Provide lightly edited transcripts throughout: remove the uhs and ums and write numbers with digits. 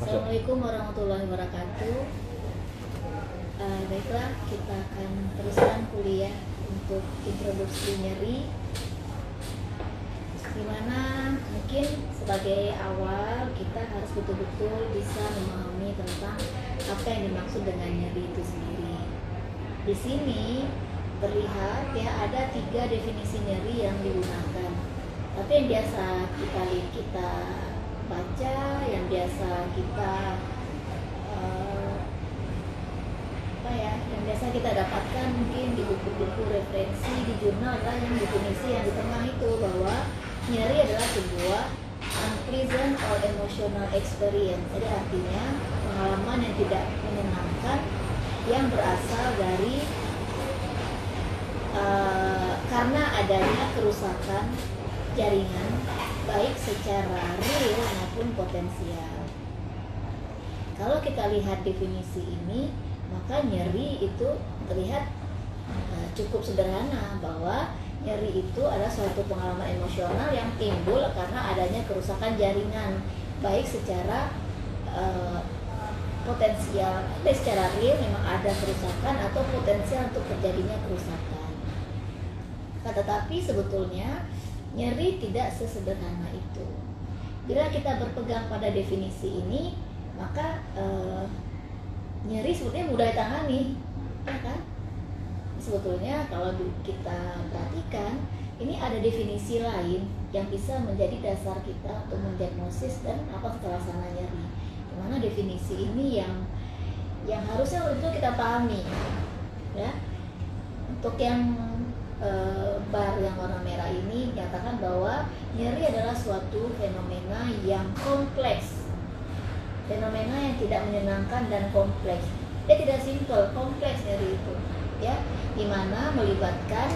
Assalamualaikum warahmatullahi wabarakatuh. Baiklah, kita akan teruskan kuliah untuk introduksi nyeri, dimana mungkin sebagai awal kita harus betul-betul bisa memahami tentang apa yang dimaksud dengan nyeri itu sendiri. Di sini terlihat ya ada 3 definisi nyeri yang digunakan. Tapi yang biasa kita baca, yang biasa kita yang biasa kita dapatkan mungkin di buku-buku referensi di jurnal adalah yang definisi yang di tengah itu, bahwa nyeri adalah sebuah unpleasant or emotional experience. Jadi artinya pengalaman yang tidak menyenangkan yang berasal dari karena adanya kerusakan jaringan baik secara real maupun potensial. Kalau kita lihat definisi ini, maka nyeri itu terlihat cukup sederhana, bahwa nyeri itu adalah suatu pengalaman emosional yang timbul karena adanya kerusakan jaringan baik secara potensial, baik secara real memang ada kerusakan atau potensial untuk terjadinya kerusakan. Tetapi sebetulnya nyeri tidak sesederhana itu. Bila kita berpegang pada definisi ini, maka nyeri sebetulnya mudah ditangani, ya kan? Sebetulnya kalau kita perhatikan, ini ada definisi lain yang bisa menjadi dasar kita untuk mendiagnosis dan apa kekerasan nyeri. Dimana definisi ini yang harusnya itu kita pahami, ya. Untuk yang bar yang warna merah ini nyatakan bahwa nyeri adalah suatu fenomena yang kompleks, fenomena yang tidak menyenangkan dan kompleks. Dia tidak simpel, kompleks nyeri itu, ya, dimana melibatkan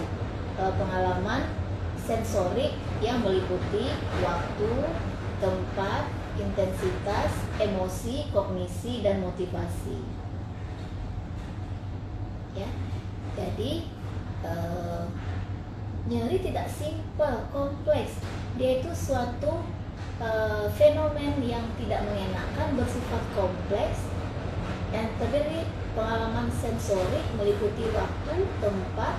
pengalaman sensorik yang meliputi waktu, tempat, intensitas, emosi, kognisi, dan motivasi. Ya, jadi nyeri tidak simpel, kompleks. Dia itu suatu fenomen yang tidak mengenakan, bersifat kompleks dan terdiri pengalaman sensorik meliputi waktu, tempat,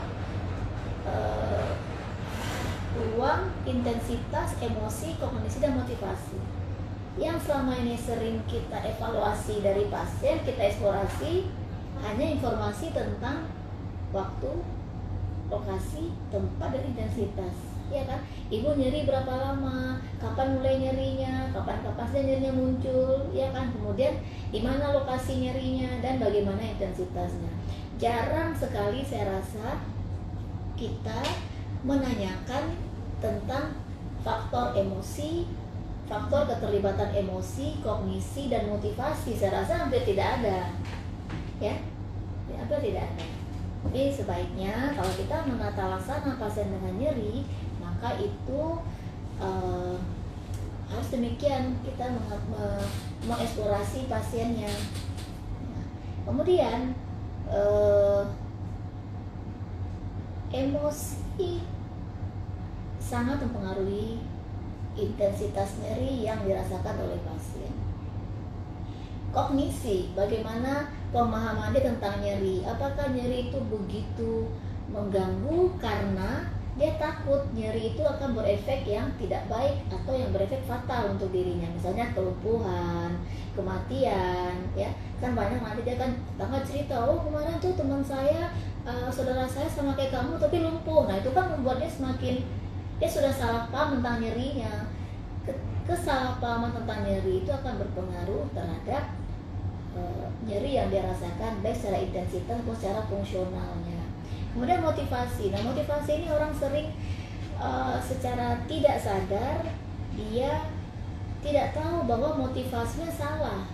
ruang, intensitas, emosi, kognisi, dan motivasi. Yang selama ini sering kita evaluasi dari pasien, kita eksplorasi hanya informasi tentang waktu, lokasi, tempat, dan intensitas, ya kan? Ibu nyeri berapa lama, kapan mulai nyerinya, kapan sih nyerinya muncul, ya kan? Kemudian di mana lokasi nyerinya dan bagaimana intensitasnya. Jarang sekali saya rasa kita menanyakan tentang faktor emosi, faktor keterlibatan emosi, kognisi, dan motivasi. Saya rasa hampir tidak ada, ya, hampir tidak ada. Jadi sebaiknya kalau kita menata laksana pasien dengan nyeri, maka itu harus demikian, kita mengeksplorasi pasiennya. Kemudian emosi sangat mempengaruhi intensitas nyeri yang dirasakan oleh pasien. Kognisi, bagaimana pemahaman dia tentang nyeri. Apakah nyeri itu begitu mengganggu karena dia takut nyeri itu akan berefek yang tidak baik atau yang berefek fatal untuk dirinya, misalnya kelumpuhan, kematian, ya kan banyak nanti dia kan tetangga cerita, oh kemarin tuh teman saya, saudara saya sama kayak kamu tapi lumpuh. Nah itu kan membuat dia semakin, dia sudah salah paham tentang nyerinya. Kesalahpahaman tentang nyeri itu akan berpengaruh terhadap nyeri yang dia rasakan baik secara intensitas maupun secara fungsionalnya. Kemudian motivasi. Nah motivasi ini orang sering secara tidak sadar dia tidak tahu bahwa motivasinya salah.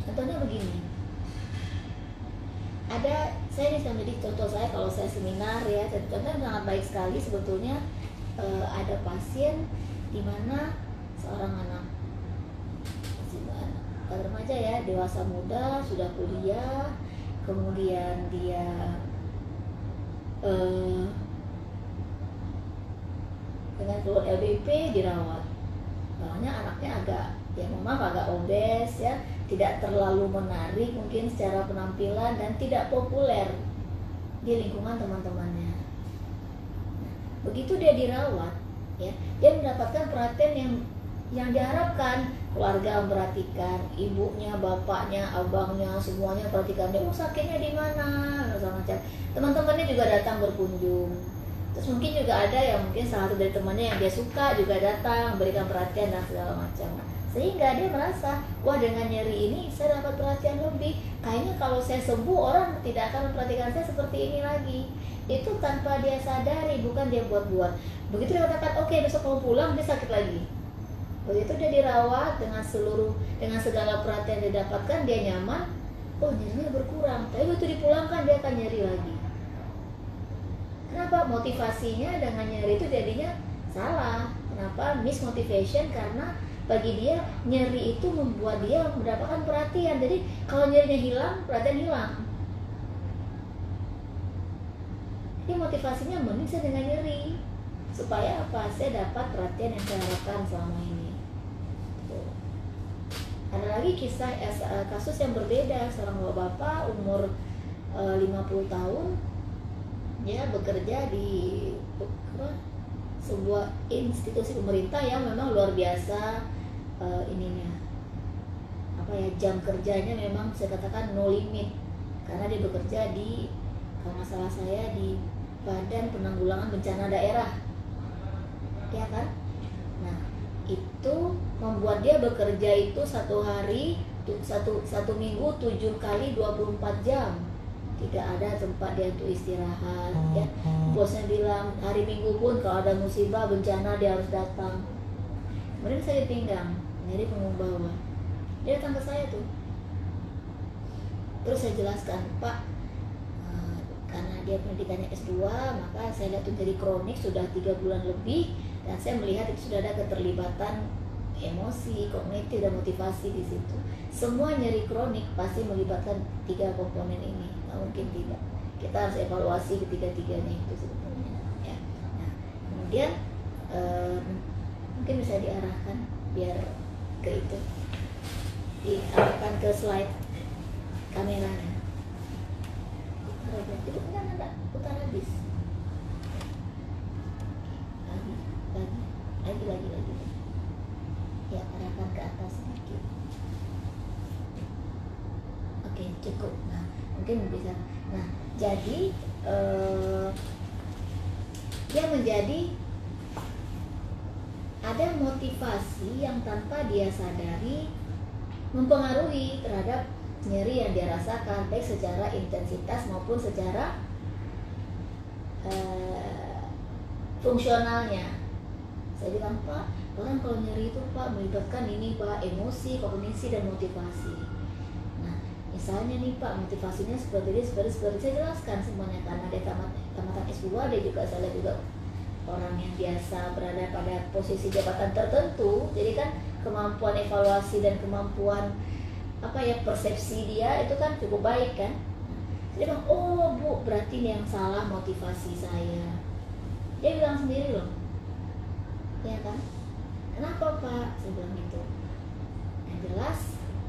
Contohnya begini, saya ini menjadi contoh saya kalau saya seminar, ya, contohnya sangat baik sekali sebetulnya. Ada pasien di mana seorang anak remaja, ya, dewasa muda, sudah kuliah, kemudian dia dengan keluhan LBP dirawat. Makanya anaknya agak, ya memang agak obes ya, tidak terlalu menarik mungkin secara penampilan dan tidak populer di lingkungan teman-temannya. Nah, begitu dia dirawat, ya, dia mendapatkan perhatian yang diharapkan. Keluarga memperhatikan, ibunya, bapaknya, abangnya, semuanya perhatikan dia. Oh, sakitnya di mana? Macam-macam. Teman-temannya juga datang berkunjung. Terus mungkin juga ada yang mungkin salah satu dari temannya yang dia suka juga datang berikan perhatian dan segala macam. Sehingga dia merasa, wah dengan nyeri ini saya dapat perhatian lebih. Kayaknya kalau saya sembuh orang tidak akan memperhatikan saya seperti ini lagi. Itu tanpa dia sadari, bukan dia buat-buat. Begitu dia katakan, oke, besok kamu pulang, dia sakit lagi. Begitu dia dirawat dengan segala perhatian yang didapatkan, dia nyaman, oh nyerinya berkurang. Tapi begitu dipulangkan dia akan nyeri lagi. Kenapa? Motivasinya dengan nyeri itu jadinya salah. Kenapa? Mismotivation, karena bagi dia nyeri itu membuat dia mendapatkan perhatian. Jadi kalau nyerinya hilang, perhatian hilang. Jadi motivasinya mending saya dengan nyeri. Supaya apa? Saya dapat perhatian yang saya harapkan selama ini. Ada lagi kasus yang berbeda. Seorang bapak umur 50 tahun, dia bekerja di sebuah institusi pemerintah yang memang luar biasa, jam kerjanya memang saya katakan no limit, karena dia bekerja di, kalau nggak salah saya, di Badan Penanggulangan Bencana Daerah, ya kan? Nah, itu membuat dia bekerja itu satu minggu 7 kali 24 jam. Tidak ada tempat dia untuk istirahat, ya. Bosnya bilang hari Minggu pun kalau ada musibah bencana dia harus datang. Kemudian saya pinggang, nyari punggung bawah. Dia datang ke saya tuh. Terus saya jelaskan, Pak, karena dia pendidikannya S2, maka saya lihat itu jadi kronik sudah 3 bulan lebih, dan saya melihat itu sudah ada keterlibatan emosi, kognitif, dan motivasi di situ. Semua nyeri kronik pasti melibatkan 3 komponen ini, nggak mungkin tidak. Kita harus evaluasi ketiga-tiganya itu sebetulnya. Ya. Nah, kemudian mungkin bisa diarahkan biar ke itu, diarahkan ke slide kameranya. Itu kan ada putar habis. Lagi. Ya, arahkan ke atas sedikit. Oke, cukup. Nah, mungkin bisa. Nah, jadi dia menjadi ada motivasi yang tanpa dia sadari mempengaruhi terhadap nyeri yang dia rasakan, baik secara intensitas maupun secara fungsionalnya. Saya bilang, Pak, orang kalau nyeri itu Pak melibatkan ini Pak, emosi, kognisi, dan motivasi. Nah, misalnya nih Pak, motivasinya seperti ini, seperti saya jelaskan semuanya, karena dia tamatan S2, dia juga, saya lihat juga orang yang biasa berada pada posisi jabatan tertentu. Jadi kan kemampuan evaluasi dan kemampuan persepsi dia itu kan cukup baik kan. Dia bilang, oh Bu, berarti ini yang salah motivasi saya. Dia bilang sendiri loh, ya kan? Kenapa Pak? Saya bilang gitu. Yang jelas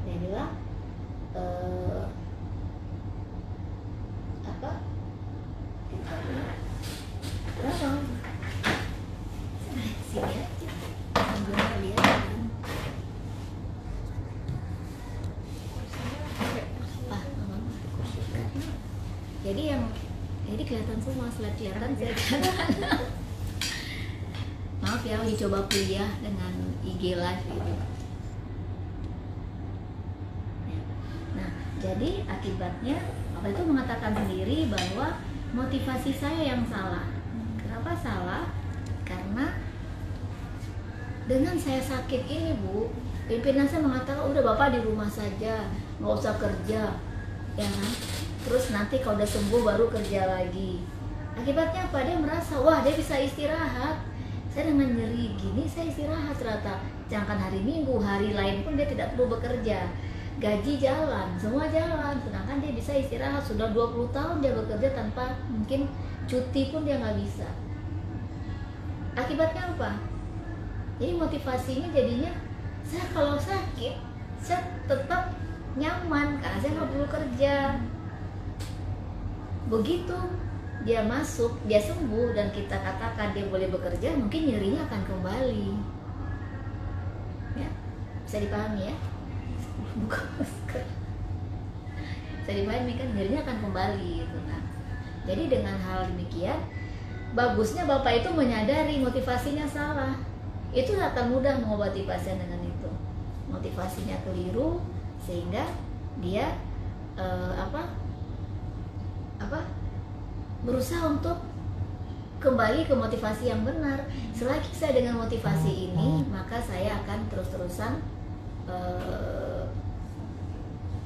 dia bilang kenapa? Sini aja. Jadi kelihatan semua, slide kelihatan, saya kelihatan. Maaf ya, uji coba kuliah dengan IG live gitu. Nah, jadi akibatnya apa itu mengatakan sendiri bahwa motivasi saya yang salah. Kenapa salah? Karena dengan saya sakit ini Bu, pimpinan saya mengatakan udah Bapak di rumah saja, nggak usah kerja, ya kan? Terus nanti kalau udah sembuh baru kerja lagi. Akibatnya apa? Dia merasa, wah dia bisa istirahat. Saya dengan nyeri gini, saya istirahat ternyata. Jangan hari Minggu, hari lain pun dia tidak perlu bekerja. Gaji jalan, semua jalan. Sedangkan dia bisa istirahat. Sudah 20 tahun dia bekerja tanpa mungkin cuti pun dia nggak bisa. Akibatnya apa? Jadi motivasinya jadinya saya kalau sakit saya tetap nyaman karena saya nggak perlu kerja. Begitu dia masuk, dia sembuh dan kita katakan dia boleh bekerja, mungkin nyerinya akan kembali. Ya, bisa dipahami ya? Buka masker. Bisa dipahami kan, nyerinya akan kembali gitu kan. Jadi dengan hal demikian, bagusnya Bapak itu menyadari motivasinya salah. Itu akan mudah mengobati pasien dengan itu. Motivasinya keliru sehingga dia berusaha untuk kembali ke motivasi yang benar. Selagi saya dengan motivasi ini, maka saya akan terus-terusan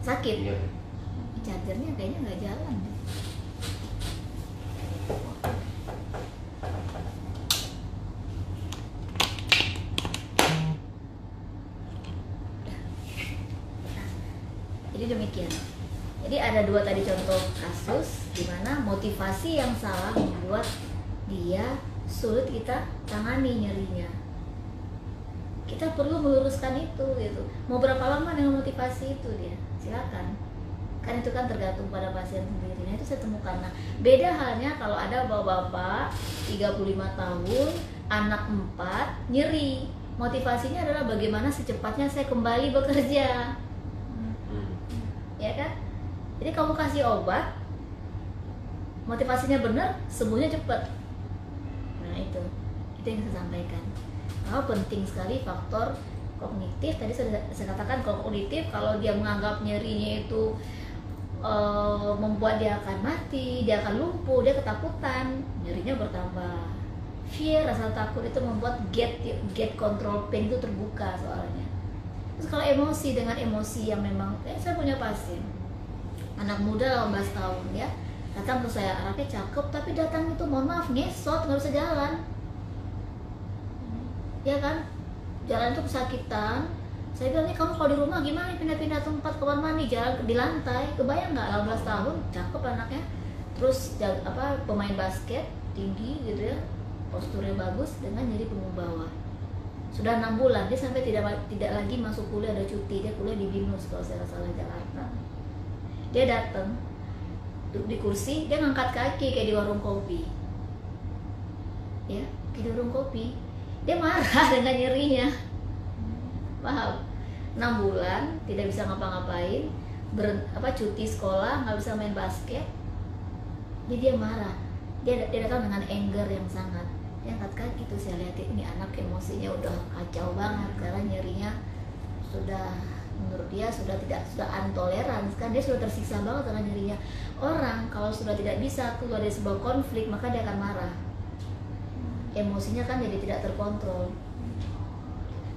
sakit. Chargernya kayaknya nggak jalan. Jadi demikian. Jadi ada dua tadi contoh kasus di mana motivasi yang salah membuat dia sulit kita tangani nyerinya. Kita perlu meluruskan itu gitu. Mau berapa lama dengan motivasi itu dia? Silakan. Kan itu kan tergantung pada pasien sendiri. Nah, itu saya temukan. Nah, beda halnya kalau ada bapak-bapak 35 tahun, anak 4, nyeri. Motivasinya adalah bagaimana secepatnya saya kembali bekerja. Ya kan? Jadi kamu kasih obat, motivasinya benar, sembuhnya cepat. Nah itu yang saya sampaikan. Penting sekali faktor kognitif. Tadi saya katakan kognitif, kalau dia menganggap nyerinya itu membuat dia akan mati, dia akan lumpuh, dia ketakutan, nyerinya bertambah. Fear, rasa takut itu membuat gate control pain itu terbuka soalnya. Terus kalau emosi, dengan emosi yang memang, saya punya pasien anak muda 18 tahun ya, datang ke saya, anaknya cakep tapi datang itu mohon maaf ngesot, nggak bisa jalan, ya kan, jalan itu kesakitan. Saya bilangnya kamu kalau di rumah gimana pindah-pindah tempat, kamar mandi, jalan di lantai. Kebayang nggak 18 tahun, cakep anaknya, terus pemain basket tinggi gitu ya, posturnya bagus dengan nyeri punggung bawah. Sudah 6 bulan dia sampai tidak lagi masuk kuliah, ada cuti, dia kuliah di BINUS kalau saya salah Jakarta. Dia datang duduk di kursi, dia ngangkat kaki kayak di warung kopi, ya kayak di warung kopi. Dia marah dengan nyerinya, paham? 6 bulan tidak bisa ngapa-ngapain, cuti sekolah, nggak bisa main basket. Jadi dia marah, dia datang dengan anger yang sangat. Dia angkat kaki tuh, saya lihat ini anak emosinya udah kacau banget karena nyerinya sudah, menurut dia sudah intoleran kan, dia sudah tersiksa banget dengan nyerinya. Orang kalau sudah tidak bisa keluar dari sebuah konflik, maka dia akan marah, emosinya kan jadi tidak terkontrol.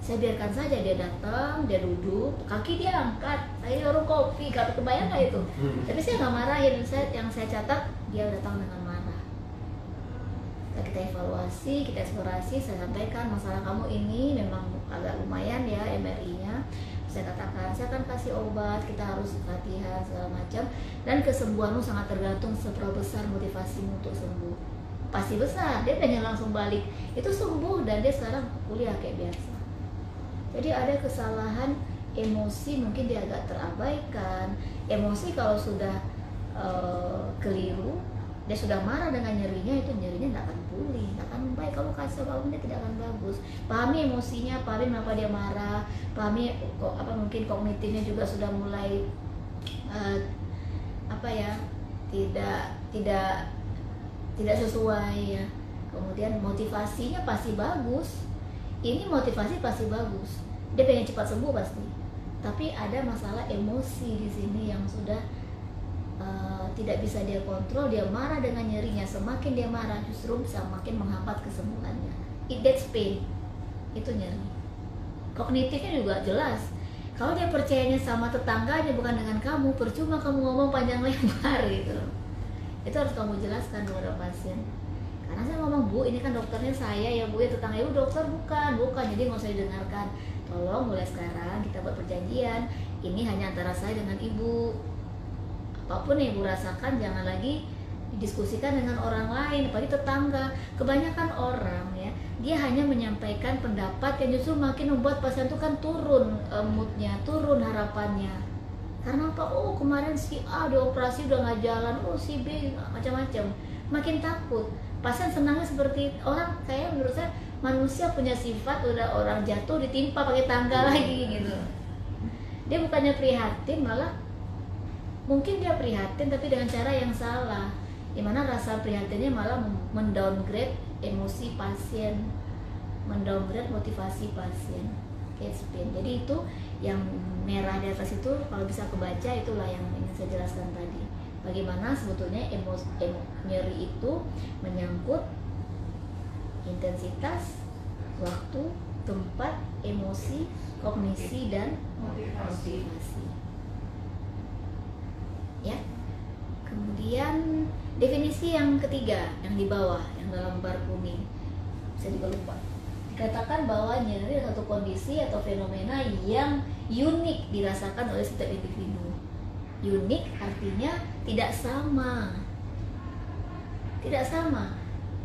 Saya biarkan saja dia datang, dia duduk, kaki dia angkat, saya warung kopi, gak kebayang nggak itu. Tapi saya nggak marahin, yang saya catat dia datang dengan marah. Kita evaluasi, kita eksplorasi, saya sampaikan masalah kamu ini memang agak lumayan ya MRI-nya. Saya katakan, saya akan kasih obat, kita harus latihan segala macam, dan kesembuhanmu sangat tergantung seberapa besar motivasimu untuk sembuh. Pasti besar, dia hanya langsung balik, itu sembuh dan dia sekarang kuliah kayak biasa. Jadi ada kesalahan emosi, mungkin dia agak terabaikan. Emosi kalau sudah keliru, dia sudah marah dengan nyerinya, itu nyerinya tidak akan pulih, tidak akan baik. Kalau kasih apapun dia tidak akan bagus. Pahami emosinya, pahami kenapa dia marah, pahami mungkin kognitifnya juga sudah mulai tidak sesuai ya. Kemudian motivasinya pasti bagus. Ini motivasi pasti bagus, dia pengen cepat sembuh pasti, tapi ada masalah emosi di sini yang sudah tidak bisa dia kontrol. Dia marah dengan nyerinya, semakin dia marah justru bisa makin menghambat kesembuhannya. That's pain, itu nyeri. Kognitifnya juga jelas, kalau dia percayanya sama tetangganya bukan dengan kamu, percuma kamu ngomong panjang lebar gitu. Itu harus kamu jelaskan kepada pasien. Karena saya ngomong, Bu, ini kan dokternya saya ya Bu, ya tetangga ibu dokter bukan, jadi nggak usah didengarkan. Tolong mulai sekarang kita buat perjanjian, ini hanya antara saya dengan ibu. Apapun yang ibu rasakan jangan lagi didiskusikan dengan orang lain, apalagi tetangga. Kebanyakan orang ya dia hanya menyampaikan pendapat yang justru makin membuat pasien itu kan turun moodnya, turun harapannya. Karena apa? Oh, kemarin si A dioperasi udah nggak jalan, oh si B macam-macam, makin takut. Pasien senangnya seperti orang, kayak menurut saya manusia punya sifat udah orang jatuh ditimpa pakai tangga lagi gitu. Dia bukannya prihatin, malah mungkin dia prihatin tapi dengan cara yang salah, dimana rasa prihatinnya malah mendowngrade emosi pasien, mendowngrade motivasi pasien. Jadi itu yang merah di atas itu kalau bisa kebaca, itulah yang ingin saya jelaskan tadi. Bagaimana sebetulnya nyeri itu menyangkut intensitas, waktu, tempat, emosi, kognisi, dan motivasi. Ya. Kemudian definisi yang ketiga yang di bawah, yang dalam bar kuning, saya juga lupa. Dikatakan bahwa nyeri adalah satu kondisi atau fenomena yang unik dirasakan oleh setiap individu. Unik artinya tidak sama. Tidak sama.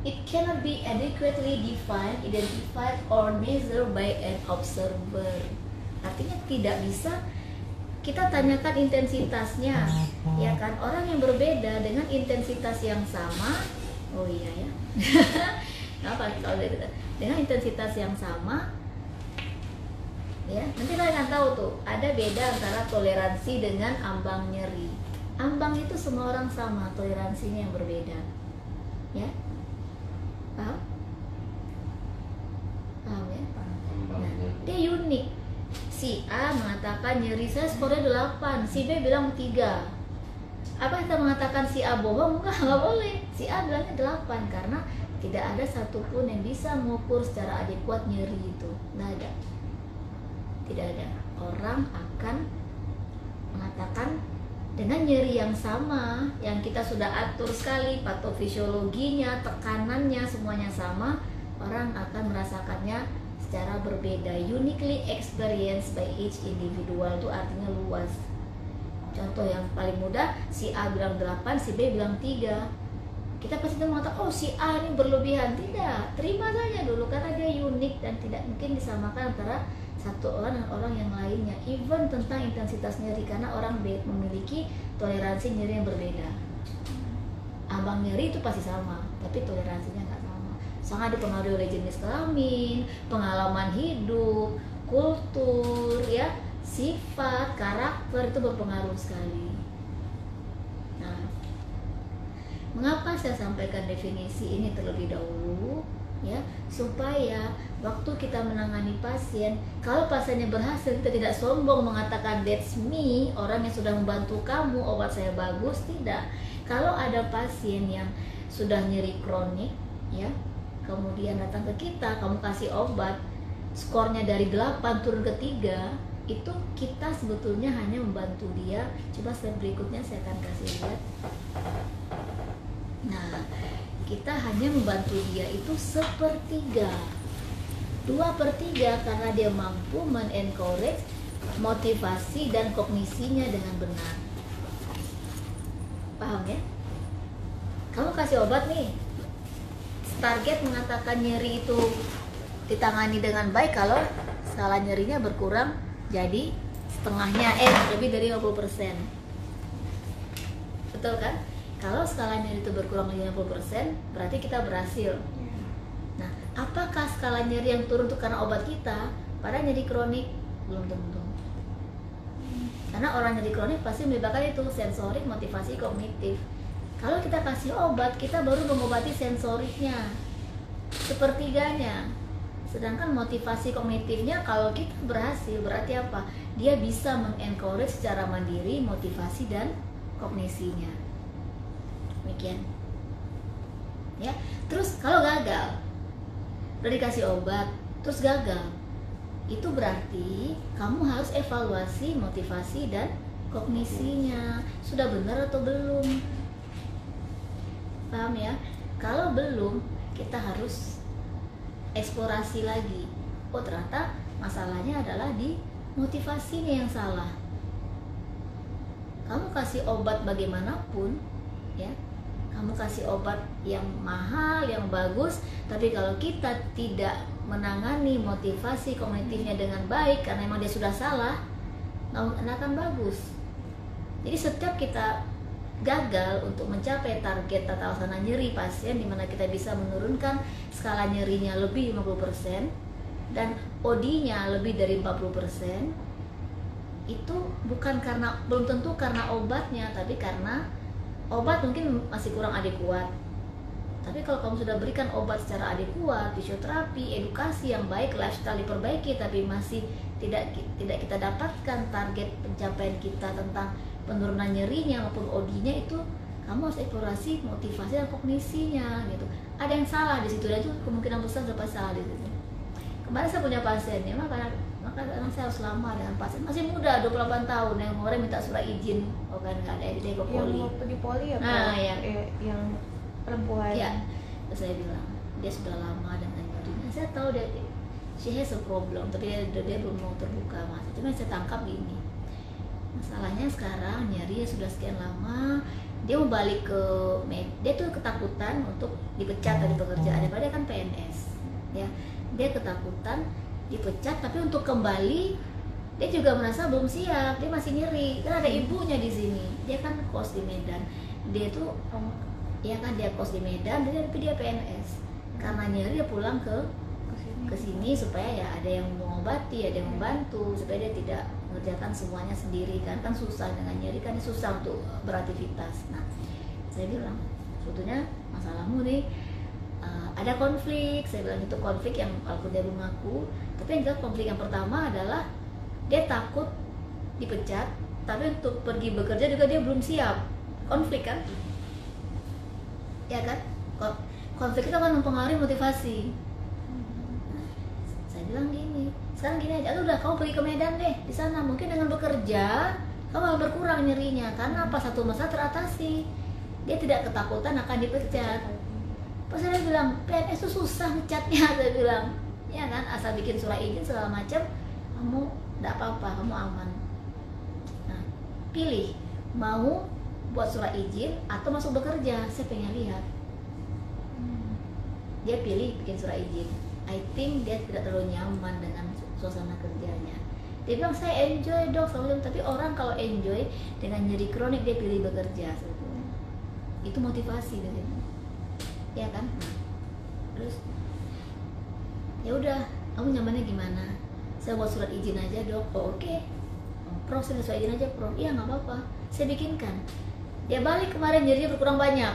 It cannot be adequately defined, identified, or measured by an observer. Artinya tidak bisa kita tanyakan intensitasnya, ya kan? Orang yang berbeda dengan intensitas yang sama, oh iya ya, apa kalau beda dengan intensitas yang sama, ya nanti kalian akan tahu tuh ada beda antara toleransi dengan ambang nyeri. Ambang itu semua orang sama, toleransinya yang berbeda, ya, paham? Paham ya? Nah, dia unik. Si A mengatakan nyeri saya skornya 8, si B bilang 3. Apa kita mengatakan si A bohong? Enggak boleh. Si A bilangnya 8 karena tidak ada satupun yang bisa mengukur secara adekuat nyeri itu. Nggak ada. Tidak ada. Orang akan mengatakan dengan nyeri yang sama, yang kita sudah atur sekali, patofisiologinya, tekanannya, semuanya sama, orang akan merasakannya secara berbeda, uniquely experienced by each individual. Itu artinya luas. Contoh yang paling mudah, si A bilang 8, si B bilang 3. Kita pasti mengatakan, oh si A ini berlebihan. Tidak, terima saja dulu karena dia unik dan tidak mungkin disamakan antara satu orang dan orang yang lainnya. Even tentang intensitas nyeri, karena orang memiliki toleransi nyeri yang berbeda. Ambang nyeri itu pasti sama, tapi toleransinya nggak sama. Sangat dipengaruhi oleh jenis kelamin, pengalaman hidup, kultur, ya, sifat, karakter, itu berpengaruh sekali. Nah, mengapa saya sampaikan definisi ini terlebih dahulu? Ya, supaya waktu kita menangani pasien, kalau pasiennya berhasil, kita tidak sombong mengatakan that's me, orang yang sudah membantu kamu, obat saya bagus. Tidak. Kalau ada pasien yang sudah nyeri kronik, ya, kemudian datang ke kita, kamu kasih obat, skornya dari 8 turun ke 3, itu kita sebetulnya hanya membantu dia. Coba slide berikutnya saya akan kasih lihat. Nah, kita hanya membantu dia itu 1/3, 2/3 karena dia mampu men-encourage motivasi dan kognisinya dengan benar. Paham ya? Kamu kasih obat nih, target mengatakan nyeri itu ditangani dengan baik kalau skala nyerinya berkurang jadi setengahnya, lebih dari 50%. Betul kan? Kalau skala nyeri itu berkurang dari 50%, berarti kita berhasil. Nah, apakah skala nyeri yang turun itu karena obat kita? Pada nyeri kronik belum tentu. Karena orang nyeri kronik pasti melibatkan itu sensorik, motivasi, kognitif. Kalau kita kasih obat, kita baru mengobati sensoriknya, 1/3-nya. Sedangkan motivasi kognitifnya kalau kita berhasil, berarti apa? Dia bisa men-encourage secara mandiri motivasi dan kognisinya. Demikian. Ya. Terus kalau gagal, udah dikasih obat, terus gagal, itu berarti kamu harus evaluasi motivasi dan kognisinya. Sudah benar atau belum? Paham ya? Kalau belum, kita harus eksplorasi lagi. Oh, ternyata masalahnya adalah di motivasinya yang salah. Kamu kasih obat bagaimanapun, ya, kamu kasih obat yang mahal, yang bagus, tapi kalau kita tidak menangani motivasi kognitifnya dengan baik, karena memang dia sudah salah, nggak akan bagus. Jadi setiap kita gagal untuk mencapai target tata laksana nyeri pasien, di mana kita bisa menurunkan skala nyerinya lebih 50% dan OD-nya lebih dari 40%, itu bukan karena, belum tentu karena obatnya, tapi karena obat mungkin masih kurang adekuat. Tapi kalau kamu sudah berikan obat secara adekuat, fisioterapi, edukasi yang baik, lifestyle diperbaiki, tapi masih tidak kita dapatkan target pencapaian kita tentang penurunan nyerinya maupun OD-nya, itu kamu harus eksplorasi motivasi dan kognisinya gitu. Ada yang salah di situ, dan itu kemungkinan besar dapat salah di situ. Kemarin saya punya pasien ya, maka saya harus lama dengan pasien masih muda, 28 tahun, yang kemarin minta surat izin, oh kan nggak ada dia ke poli. Yang waktu di poli ya, nah, yang perempuan. Ya, terus saya bilang dia sudah lama dengan nyerinya. Saya tahu dia she has a problem, tapi dia belum mau terbuka mas. Cuma saya tangkap gini, masalahnya sekarang nyeri sudah sekian lama, dia mau balik ke dia tuh ketakutan untuk dipecat dari pekerjaan, padahal dia kan PNS ya. Dia ketakutan dipecat, tapi untuk kembali dia juga merasa belum siap, dia masih nyeri, kan ada ibunya di sini, dia kan kos di Medan, dia tuh ya kan dia kos di Medan, tapi dia PNS. Karena nyeri dia pulang ke sini supaya ya ada yang mengobati, ada yang membantu, supaya dia tidak mengerjakan semuanya sendiri, kan susah dengan nyeri, kan susah untuk beraktivitas. Nah, saya bilang sebetulnya masalahmu nih ada konflik. Saya bilang itu konflik yang walaupun dia belum ngaku, tapi yang jelas konflik yang pertama adalah dia takut dipecat, tapi untuk pergi bekerja juga dia belum siap. Konflik kan, ya kan, konflik itu akan mempengaruhi motivasi. Nah, saya bilang gini, sekarang gini aja, udah kamu pergi ke Medan deh, di sana mungkin dengan bekerja kamu akan berkurang nyerinya, karena apa, satu masalah teratasi, dia tidak ketakutan akan dipecat. Pas saya bilang PNS itu susah ngecatnya, saya bilang ya kan, asal bikin surat izin segala macam, kamu tidak apa-apa, kamu aman. Nah, pilih mau buat surat izin atau masuk bekerja, saya pengen lihat. Dia pilih bikin surat izin. I think dia tidak terlalu nyaman dengan suasana kerjanya. Dia bilang saya enjoy dok, tapi orang kalau enjoy dengan nyeri kronik dia pilih bekerja sebetulnya. Itu motivasi dari itu, ya kan? Terus ya udah, kamu nyamannya gimana? Saya buat surat izin aja dok. Oh, oke. Proses surat izin aja pro. Iya nggak apa-apa, saya bikinkan. Dia balik kemarin nyerinya berkurang banyak.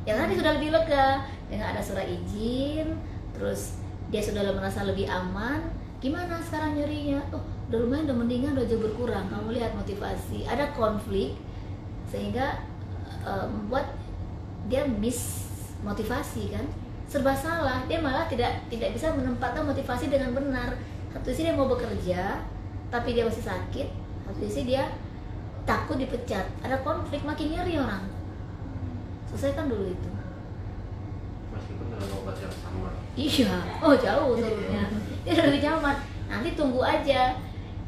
Ya kan, dia sudah lebih lega dengan ada surat izin, terus dia sudah merasa lebih aman. Gimana sekarang nyerinya? Oh, udah lumayan, udah mendingan, udah jauh berkurang. Kamu lihat motivasi. Ada konflik sehingga membuat dia miss motivasi kan, serba salah. Dia malah tidak bisa menempatkan motivasi dengan benar. Satu sisi dia mau bekerja tapi dia masih sakit, satu sisi dia takut dipecat, ada konflik, makin nyeri orang. Selesaikan dulu itu. Meskipun dengan obat yang sama. Iya, oh jauh sebenarnya. Dia lebih nyaman. Nanti tunggu aja.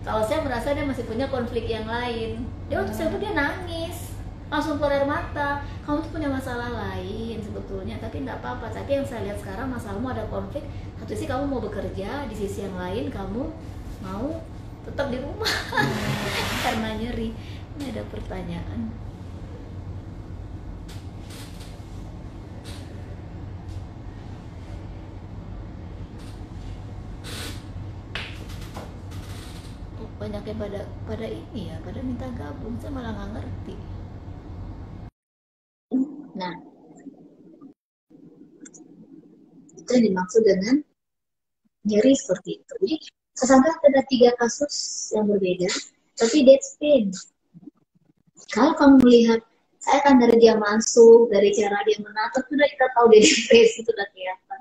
Kalau saya merasa dia masih punya konflik yang lain, dia waktu itu dia nangis, langsung keluar air mata. Kamu tuh punya masalah lain sebetulnya, tapi enggak apa-apa. Tapi yang saya lihat sekarang masalahmu ada konflik. Satu sisi kamu mau bekerja, di sisi yang lain kamu mau tetap di rumah karena nyeri. Ini ada pertanyaan. Banyaknya pada ini ya, pada minta gabung, saya malah nggak ngerti. Nah, itu yang dimaksud dengan nyeri seperti itu. Jadi sesangka ada 3 kasus yang berbeda, tapi that's pain. Kalau kamu melihat, saya kan dari dia masuk, dari cara dia menatap, sudah kita tahu dia depresi, itu udah kelihatan.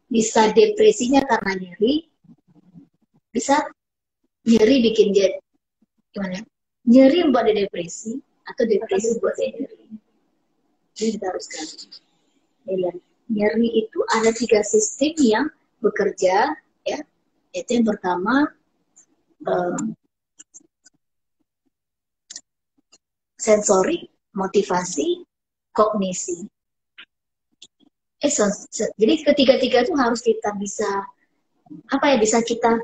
Bisa depresinya karena nyeri, bisa nyeri bikin dia gimana? Nyeri membuat dia depresi, atau depresi buat dia nyeri. Jadi kita harus ganti. Nyeri itu ada 3 sistem yang bekerja, ya. Itu yang pertama sensori, motivasi, kognisi. Jadi ketiga-tiga itu harus kita bisa bisa kita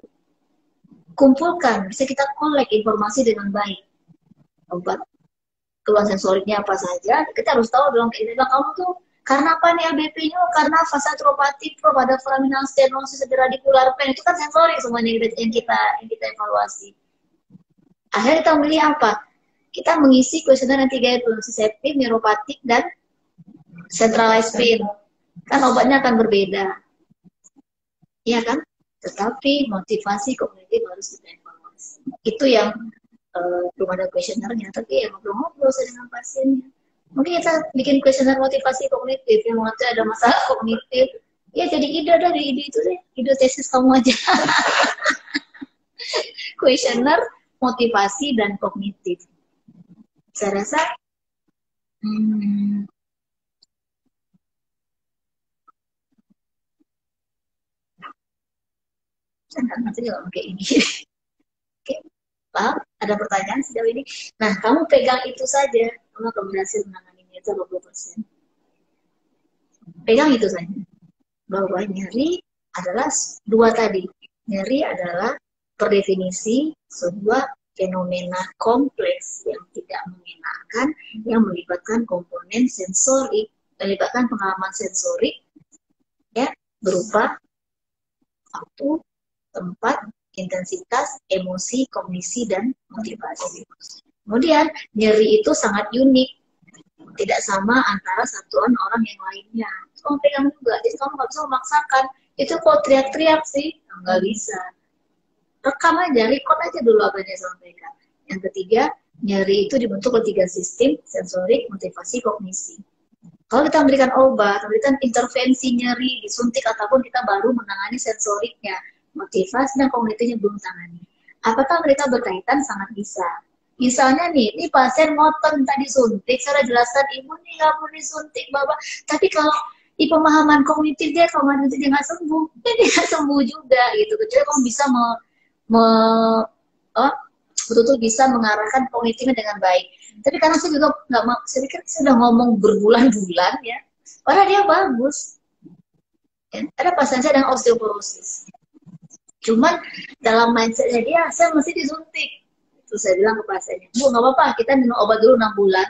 kumpulkan, bisa kita collect informasi dengan baik. Obat keluhan sensoriknya apa saja, kita harus tahu dong, kamu tuh karena apa nih ABP-nya? Karena fase atropatik, pada foraminal stenosis, radikular pain, itu kan sensorik semuanya yang kita evaluasi. Akhirnya kita memilih apa? Kita mengisi kuesioner yang 3 itu, nociceptive, neuropatik, dan centralized pain. Kan obatnya akan berbeda. Iya kan? Tetapi motivasi kognitif harus kita evaluasi. Itu yang belum ada kuesionernya, tapi ya ngobrol-ngobrol dengan pasiennya. Mungkin kita bikin kuesioner motivasi kognitif yang waktu ada masalah kognitif. Ya jadi ide itu deh, ide tesis kamu aja. Kuesioner motivasi dan kognitif. Saya rasa saya nggak ngerti kalau kayak ini. Oke, paham? Ada pertanyaan sejauh ini? Nah, kamu pegang itu saja, kamu akan berhasil menanganinya itu 20%. Pegang itu saja. Bahwa nyeri adalah dua tadi. Nyeri adalah per definisi sebuah fenomena kompleks yang tidak mengenakan, yang melibatkan komponen sensorik, melibatkan pengalaman sensorik, ya, berupa waktu, tempat, intensitas, emosi, kognisi, dan motivasi. Kemudian, nyeri itu sangat unik. Tidak sama antara satuan orang yang lainnya. Kamu pegang juga, jadi kamu nggak bisa memaksakan. Itu kok teriak-teriak sih, nggak bisa. Rekam aja, record aja dulu apa yang disampaikan. Yang ketiga, nyeri itu dibentuk oleh 3 sistem, sensorik, motivasi, kognisi. Kalau kita memberikan obat, memberikan intervensi nyeri, disuntik, ataupun kita baru menangani sensoriknya, motivasi dan kognitifnya belum tangani. Apakah mereka berkaitan? Sangat bisa. Misalnya nih, ini pasien ngotot minta disuntik, saya udah jelaskan, ibu nih nggak perlu disuntik, bapak. Tapi kalau di pemahaman kognitif dia, kalau dia nggak sembuh, dia nggak sembuh juga gitu. Kecuali kamu bisa betul-betul bisa mengarahkan kognitifnya dengan baik. Tapi karena saya juga nggak mau, saya pikir saya udah ngomong berbulan-bulan ya, padahal dia bagus. Ya, ada pasien saya dengan osteoporosis. Cuman dalam mindsetnya dia, saya mesti disuntik. Terus saya bilang ke pasiennya, Bu, nggak apa-apa, kita minum obat dulu 6 bulan.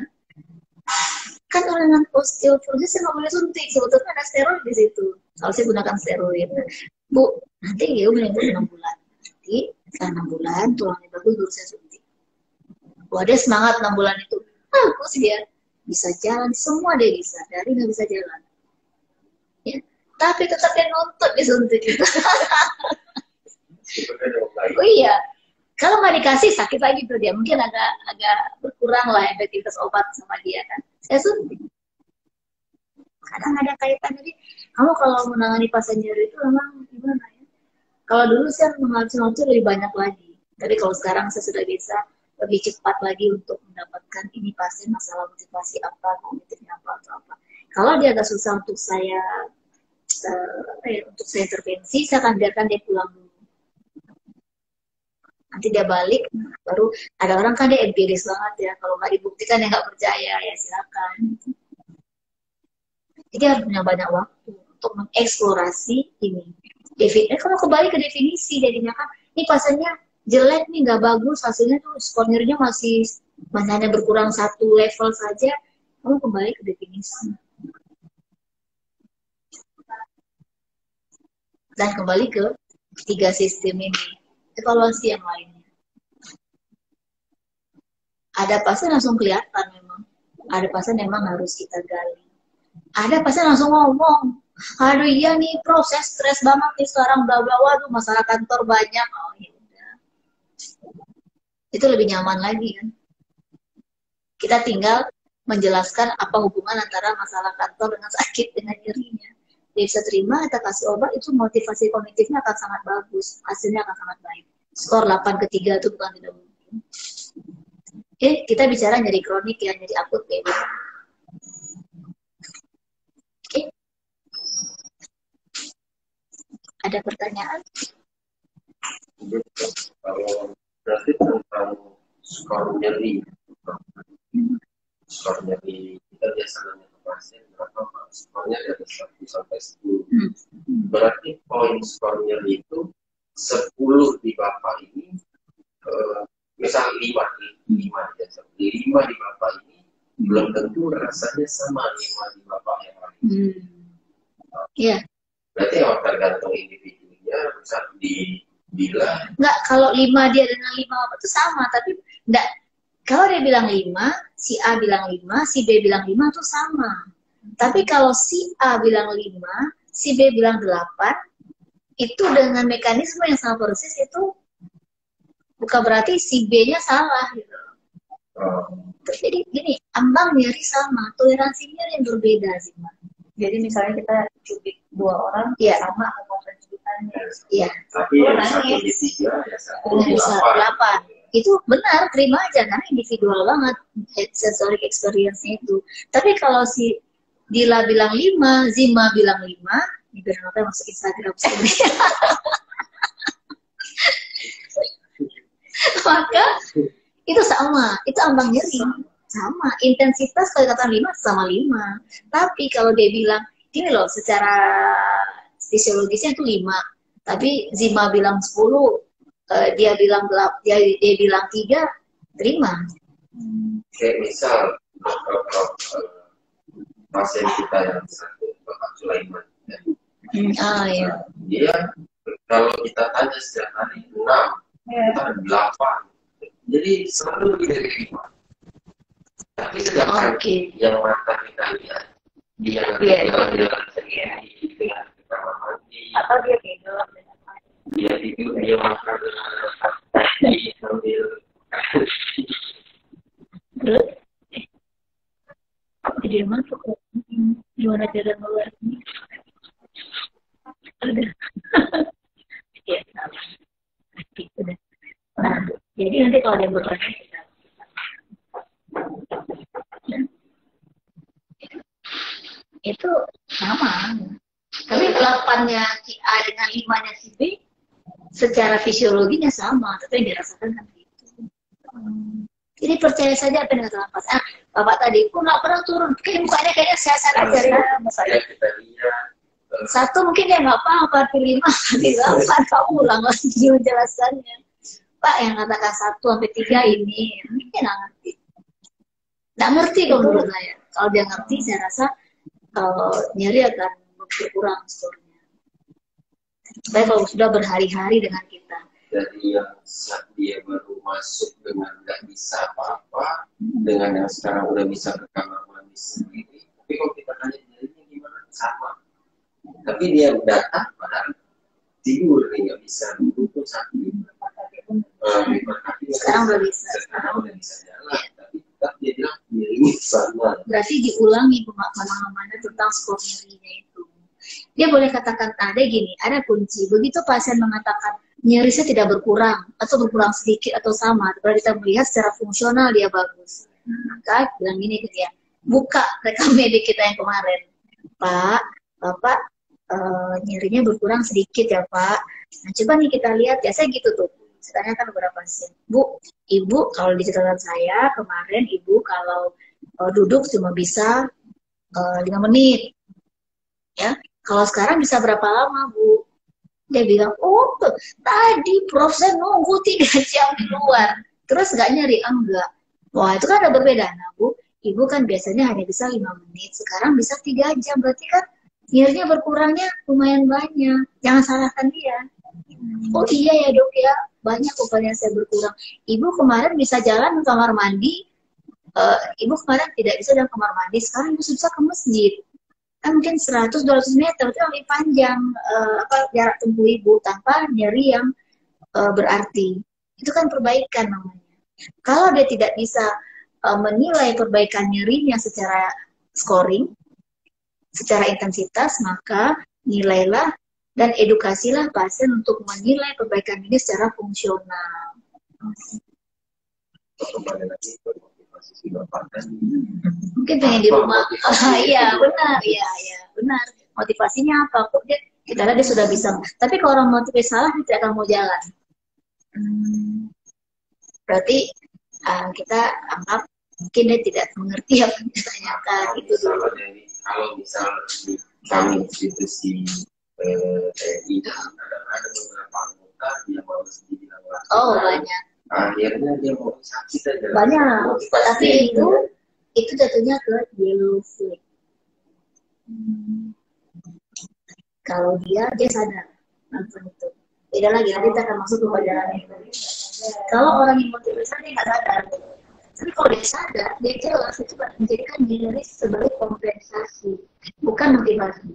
Kan orang dengan osteoporosis saya nggak boleh suntik, sebetulnya ada steroid di situ. Kalau saya gunakan steroid, Bu, nanti ya minum 6 bulan. Nanti setelah 6 bulan, tulangnya bagus, baru saya suntik. Wah, dia semangat 6 bulan itu. Bagus dia. Bisa jalan, semua dia bisa. Dari nggak bisa jalan. Ya. Tapi tetap dia nuntut disuntik itu. Oh iya. Kalau nggak dikasih sakit lagi tuh dia, mungkin agak berkurang lah efektivitas obat sama dia kan. Saya suntik. Kadang ada kaitan, jadi kamu kalau menangani pasien nyeri itu memang gimana ya? Kalau dulu saya menghabiskan waktu lebih banyak lagi. Tapi kalau sekarang saya sudah bisa lebih cepat lagi untuk mendapatkan ini pasien masalah motivasi apa, kognitifnya apa atau apa. Kalau dia agak susah untuk saya intervensi, saya akan biarkan dia pulang dulu. Nanti dia balik, baru ada orang kan dia empiris banget ya, kalau nggak dibuktikan ya nggak percaya, ya silakan. Jadi harus punya banyak waktu untuk mengeksplorasi ini. Kalau kembali ke definisi, jadinya kan ini pasiennya jelek nih, nggak bagus, hasilnya tuh skornya masih hanya berkurang 1 level saja, kamu kembali ke definisi. Dan kembali ke 3 sistem ini. Evaluasi yang lainnya. Ada pasien langsung kelihatan memang. Ada pasien memang harus kita gali. Ada pasien langsung ngomong, aduh iya nih proses stres banget nih sekarang, bla bla, waduh masalah kantor banyak. Oh ya udah. Itu lebih nyaman lagi kan. Kita tinggal menjelaskan apa hubungan antara masalah kantor dengan sakit dengan nyerinya. Dia bisa terima, kita kasih obat, itu motivasi kognitifnya akan sangat bagus, hasilnya akan sangat baik. Skor 8/3 itu bukan tidak mungkin. Oke, kita bicara nyeri kronik ya, nyeri akut kayak gitu. Oke. Ada pertanyaan? Kalau berarti tentang skor nyeri kita biasa namanya skornya dari 1 sampai 10. Berarti poin skor nyeri itu 10 di Bapak ini, misal 5 di Bapak ini, belum tentu rasanya sama 5 di Bapak yang lain. Iya. Berarti emang tergantung individunya, misal dibilang. Enggak, kalau 5 dia dengan 5 apa itu sama, tapi enggak. Kalau dia bilang 5, si A bilang 5, si B bilang 5 itu sama. Tapi kalau si A bilang 5, si B bilang 8, itu dengan mekanisme yang sama persis itu bukan berarti si B-nya salah gitu. Terus jadi gini, ambang nyeri sama, toleransinya yang berbeda sih, Mbak. Jadi misalnya kita cubit 2 orang, Iya. sama kemampuan cubitannya. Iya. Tapi yang satu di 3, yang satu di 8. Itu benar, terima aja karena individual banget sensory experience-nya itu. Tapi kalau si Dila bilang 5, Zima bilang 5, ini biar apa masuk Instagram sendiri. Maka itu sama, itu ambang nyeri. Sama, intensitas kalau kata 5 sama 5. Tapi kalau dia bilang, gini loh, secara fisiologisnya itu 5. Tapi Zima bilang 10, dia bilang 3, terima. Kayak misal pasien kita yang satu, Bapak Sulaiman. Iya. Dia kalau kita tanya setiap hari 6, kita 8. Jadi selalu lebih dari 5. Tapi sedangkan yang mata kita lihat, dia jalan-jalan sendiri dengan kamar mandi, Atau dia tidur dengan dia tidur, dia makan pasti sambil Terus, jadi masuk ke gimana cara keluar ini? Udah. Ya, salah. Udah. Nah, jadi nanti kalau ada yang bertanya, itu sama. Tapi 8-nya si A dengan 5-nya si B secara fisiologinya sama, tapi yang dirasakan kan gitu. Jadi percaya saja apa yang dikatakan Pas. Bapak tadi pun nggak pernah turun, kayak mukanya kayaknya sehat-sehat aja ya. saya kita lihat. Satu mungkin dia nggak paham, tapi 5, tapi 8, kamu ulang lagi menjelaskannya. Pak yang katakan 1-3 ini, mungkin dia nggak ngerti. Nggak ngerti kalau menurut saya. Kalau dia ngerti, saya rasa nyeri akan berkurang skornya. Tapi kalau sudah berhari-hari dengan kita. Dari yang saat dia baru masuk dengan nggak bisa apa-apa, dengan yang sekarang udah bisa ke kamar mandi sendiri. Tapi kalau kita tanya nyerinya gimana, sama. Tapi dia datang padahal tidur, dia nggak bisa duduk pun sakit. Sekarang udah bisa. Sekarang udah bisa jalan. Tapi tetap dia bilang nyerinya sama. Berarti diulangi pemahamannya tentang skor nyerinya itu. Dia boleh katakan ada gini, ada kunci. Begitu pasien mengatakan nyerisnya tidak berkurang atau berkurang sedikit atau sama, kalau kita melihat secara fungsional dia bagus. Maka bilang gini ke dia, buka rekam medik kita yang kemarin. Pak, Bapak nyerinya berkurang sedikit ya Pak. Nah coba nih kita lihat ya, saya gitu tuh. Saya tanyakan beberapa pasien. Bu, Ibu kalau di catatan saya kemarin Ibu kalau duduk cuma bisa 5 menit. Ya, kalau sekarang bisa berapa lama Bu? Dia bilang, oh tadi Prof saya nunggu 3 jam di luar. Terus nggak nyeri? Enggak. Wah itu kan ada berbeda. Nah Bu, Ibu kan biasanya hanya bisa 5 menit. Sekarang bisa 3 jam. Berarti kan nyerinya berkurangnya lumayan banyak. Jangan salahkan dia. Oh iya ya Dok ya, banyak rupanya saya berkurang. Ibu kemarin bisa jalan ke kamar mandi. Ibu kemarin tidak bisa dalam kamar mandi. Sekarang Ibu bisa ke masjid. Kan mungkin 100-200 meter itu lebih panjang jarak tempuh Ibu tanpa nyeri yang berarti. Itu kan perbaikan namanya. Kalau dia tidak bisa menilai perbaikan nyerinya secara scoring, secara intensitas, maka nilailah dan edukasilah pasien untuk menilai perbaikan ini secara fungsional. Mungkin pengen di rumah. Iya benar, iya benar. Motivasinya apa? Kok kita lihat dia sudah bisa. Tapi kalau orang motivasi salah, dia tidak akan mau jalan. Berarti kita anggap mungkin dia tidak mengerti apa yang ditanyakan itu dulu. kalau misal di kami institusi TNI ada beberapa anggota yang harus dibilang Oh, banyak. akhirnya dia mau sakit aja. Banyak. Tapi itu jatuhnya ke yellow flag. Kalau dia sadar langsung itu. Beda lagi, nanti kita akan masuk ke pelajaran itu. Kalau orang yang motivasi dia nggak sadar. Tapi kalau dia sadar, dia jelas itu menjadikan diri sebagai kompensasi, bukan motivasi.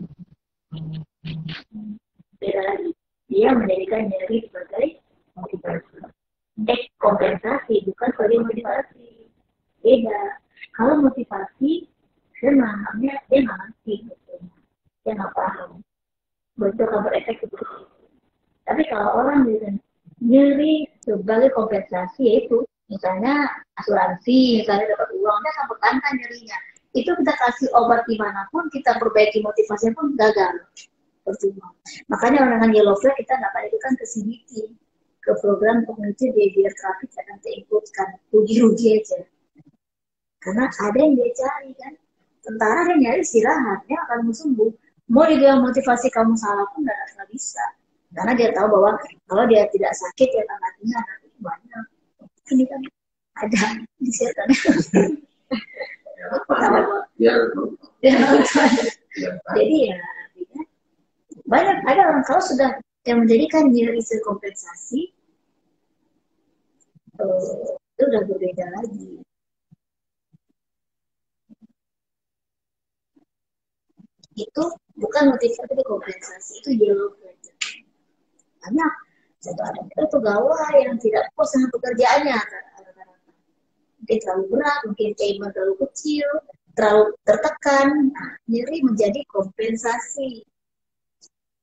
Beda lagi, dia menjadikan diri sebagai motivasi. Kompensasi, bukan sebagai motivasi. Beda. Kalau motivasi, dia menganggapnya, dia nggak ngerti. Dia nggak paham. Betul akan berefek itu. Tapi kalau orang nyeri sebagai kompensasi, yaitu misalnya asuransi, misalnya dapat uang, dia akan bertahan nyerinya. Itu kita kasih obat dimanapun, kita perbaiki motivasinya pun gagal. Percuma. Makanya orang dengan yellow flag kita nggak ajukan ke CBT, ke program cognitive behavior therapy, jangan diikutkan, rugi-rugi aja. Karena ada yang dia cari kan, tentara dia nyari istirahat, dia akan sembuh. Mau dibilang motivasi kamu salah pun nggak bisa. Karena dia tahu bahwa kalau dia tidak sakit, ya nantinya nanti banyak. Ini kan ada di setan. Jadi ya artinya banyak, ada orang kalau sudah yang menjadikan nyeri kompensasi, itu udah berbeda lagi. Itu bukan motivasi, tapi kompensasi. Itu yellow flag. Banyak satu ada pegawai yang tidak puas dengan pekerjaannya, mungkin terlalu berat, mungkin payment terlalu kecil, terlalu tertekan. Nah, nyeri menjadi kompensasi,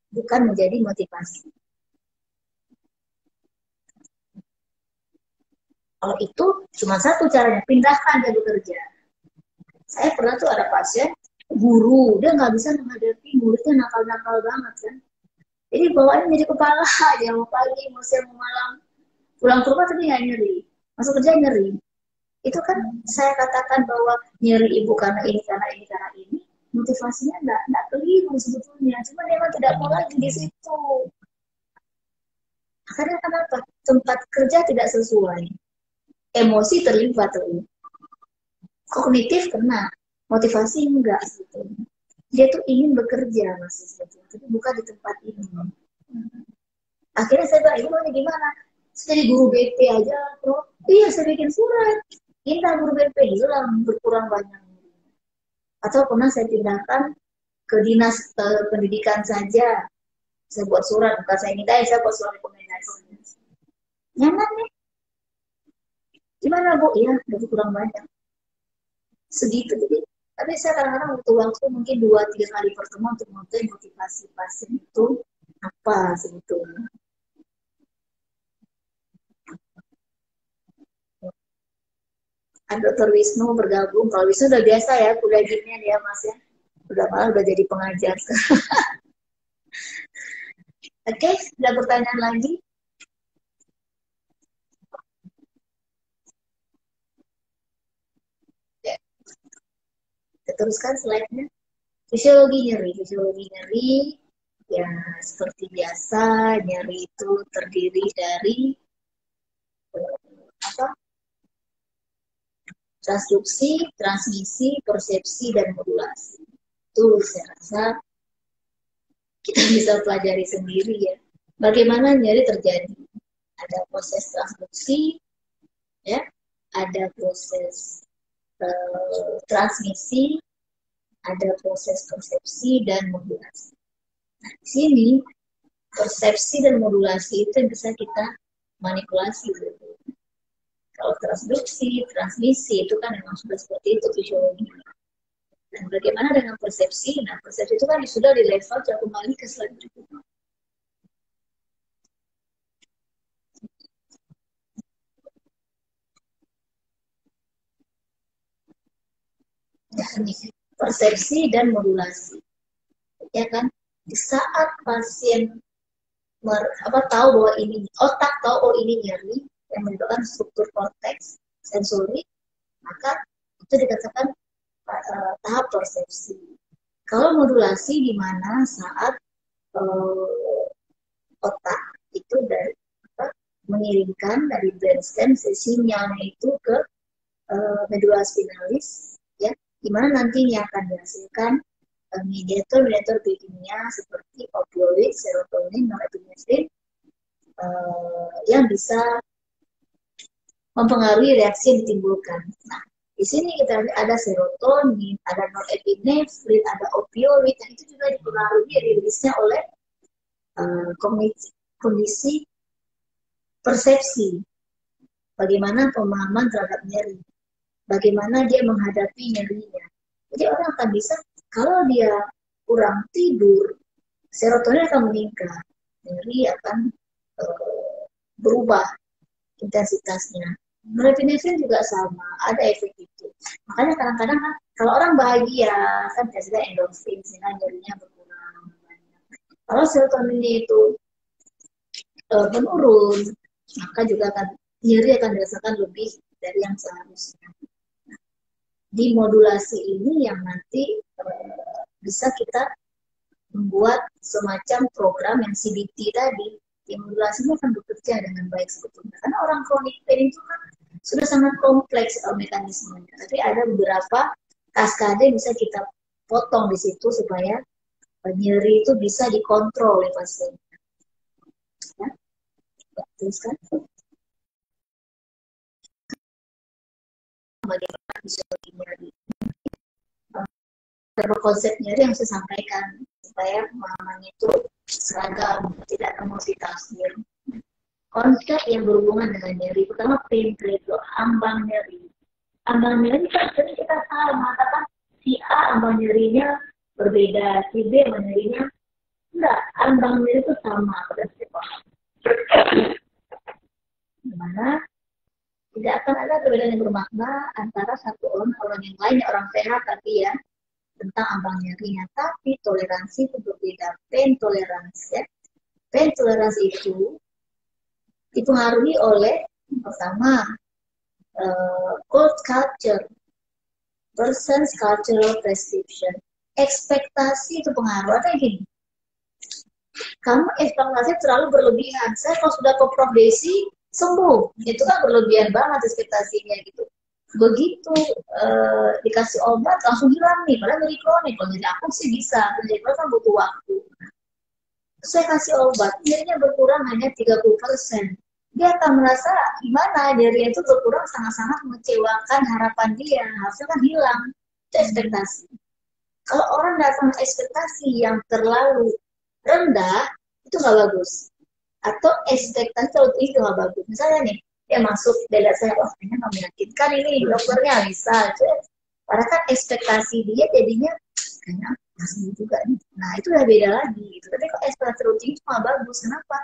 bukan menjadi motivasi. Kalau itu cuma satu caranya, pindahkan dia bekerja. Saya pernah tuh ada pasien guru, dia nggak bisa menghadapi muridnya nakal-nakal banget kan. Jadi bawaannya jadi kepala aja, mau pagi, mau siang, mau malam. Pulang ke rumah tapi nggak nyeri, masuk kerja nyeri. Itu kan saya katakan bahwa nyeri ibu karena ini, karena ini, karena ini. Motivasinya nggak keliru sebetulnya, cuma dia memang tidak mau lagi di situ. Akhirnya kenapa? Tempat kerja tidak sesuai, emosi terlibat tuh. Kognitif kena, motivasi enggak sebetulnya. Dia tuh ingin bekerja masih sebetulnya, tapi bukan di tempat ini. Akhirnya saya bilang, ibu maunya gimana? Saya jadi guru BP aja, bro. Iya, saya bikin surat. Minta guru BP, hilang, berkurang banyak. Atau pernah saya pindahkan ke dinas pendidikan saja. Saya buat surat, bukan saya minta, saya buat surat rekomendasi. Nyaman nih. Gimana Bu? Iya, udah kurang banyak. Segitu jadi. Tapi saya kadang-kadang butuh waktu mungkin 2-3 kali pertemuan untuk mengetahui motivasi pasien itu apa sebetulnya. Dr. Wisnu bergabung. Kalau Wisnu udah biasa ya, kuliah ginian ya Mas ya. Malah udah jadi pengajar. Oke, ada pertanyaan lagi? Ya. Kita teruskan slide-nya. Fisiologi nyeri ya seperti biasa, nyeri itu terdiri dari transduksi, transmisi, persepsi, dan modulasi. Itu saya rasa kita bisa pelajari sendiri ya. Bagaimana nyeri terjadi? Ada proses transduksi, ya, ada proses transmisi, ada proses persepsi dan modulasi. Nah, di sini persepsi dan modulasi itu yang bisa kita manipulasi. Kalau transduksi, transmisi itu kan memang sudah seperti itu fisiologi. Dan bagaimana dengan persepsi? Nah, persepsi itu kan sudah di level jauh kembali ke slide berikutnya. Persepsi dan modulasi. Ya kan? Di saat pasien tahu bahwa ini otak tahu ini nyeri yang menyebabkan struktur korteks sensori, maka itu dikatakan tahap persepsi. Kalau modulasi di mana saat otak itu dari mengirimkan dari brainstem sinyalnya itu ke medula spinalis, ya, di mana nantinya akan dihasilkan mediator biokimia seperti opioid, serotonin, norepinefrin yang bisa mempengaruhi reaksi yang ditimbulkan. Nah, di sini kita lihat ada serotonin, ada norepinefrin, ada opioid, dan itu juga dipengaruhi rilisnya oleh kondisi persepsi, bagaimana pemahaman terhadap nyeri, bagaimana dia menghadapi nyerinya. Jadi orang akan bisa, kalau dia kurang tidur, serotonin akan meningkat, nyeri akan berubah intensitasnya. Norepinefrin juga sama, ada efek itu. Makanya kadang-kadang kan, kalau orang bahagia, kan biasanya endorfin, sehingga nyerinya berkurang. Kalau serotoninnya itu menurun, maka juga akan nyeri akan dirasakan lebih dari yang seharusnya. Di modulasi ini yang nanti bisa kita membuat semacam program yang CBT tadi. Di modulasinya akan bekerja dengan baik sebetulnya. Karena orang kronik pain itu kan sudah sangat kompleks mekanismenya. Tapi ada beberapa kaskade yang bisa kita potong di situ supaya nyeri itu bisa dikontrol oleh pasien. Ya, teruskan. Bagaimana fisiologi nyeri? Beberapa konsep nyeri yang saya sampaikan supaya pemahamannya itu seragam, tidak multitafsir. Konsep yang berhubungan dengan nyeri, pertama pain threshold, ambang nyeri. Ambang nyeri kan kita salah mengatakan si A ambang nyerinya berbeda, si B ambang nyerinya enggak, ambang nyeri itu sama pada setiap orang. Dimana tidak akan ada perbedaan yang bermakna antara satu orang yang lain, orang sehat tapi ya tentang ambang nyerinya, tapi toleransi itu berbeda. Pain tolerance, ya. Pain tolerance itu dipengaruhi oleh pertama culture, person's cultural prescription. Ekspektasi itu pengaruh. Ada gini, kamu ekspektasi terlalu berlebihan. Saya kalau sudah ke Prof. Desi sembuh, itu kan berlebihan banget ekspektasinya gitu. Begitu dikasih obat langsung hilang nih, padahal dari kronik. Kalau jadi aku sih bisa, jadi kronik kan butuh waktu. Saya kasih obat, nyerinya berkurang hanya 30%. Dia akan merasa gimana, nyerinya itu berkurang sangat-sangat mengecewakan harapan dia, harusnya kan hilang. Itu ekspektasi. Kalau orang datang ekspektasi yang terlalu rendah, itu nggak bagus. Atau ekspektasi terlalu tinggi itu nggak bagus. Misalnya nih, dia masuk, dia lihat saya, wah kayaknya nggak meyakinkan ini dokternya bisa. Padahal kan ekspektasi dia jadinya kayaknya masih juga nih. Nah itu udah beda lagi. Gitu. Tapi kalau ekspektasi terlalu tinggi itu nggak bagus. Kenapa?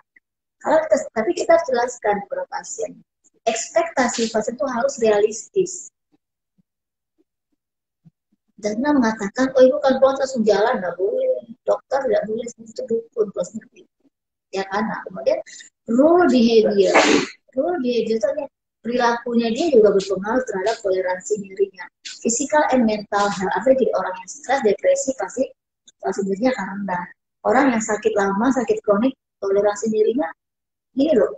Tapi kita jelaskan kepada pasien. Ekspektasi pasien itu harus realistis. Karena mengatakan, oh ibu kan pulang langsung jalan, nggak boleh. Dokter tidak boleh, itu dukun, plus ngerti. Ya kan, nah, kemudian rule behavior itu perilakunya dia juga berpengaruh terhadap toleransi dirinya. Physical and mental health, artinya jadi orang yang stres, depresi, pasti nyerinya akan rendah. Orang yang sakit lama, sakit kronik, toleransi dirinya, ini loh.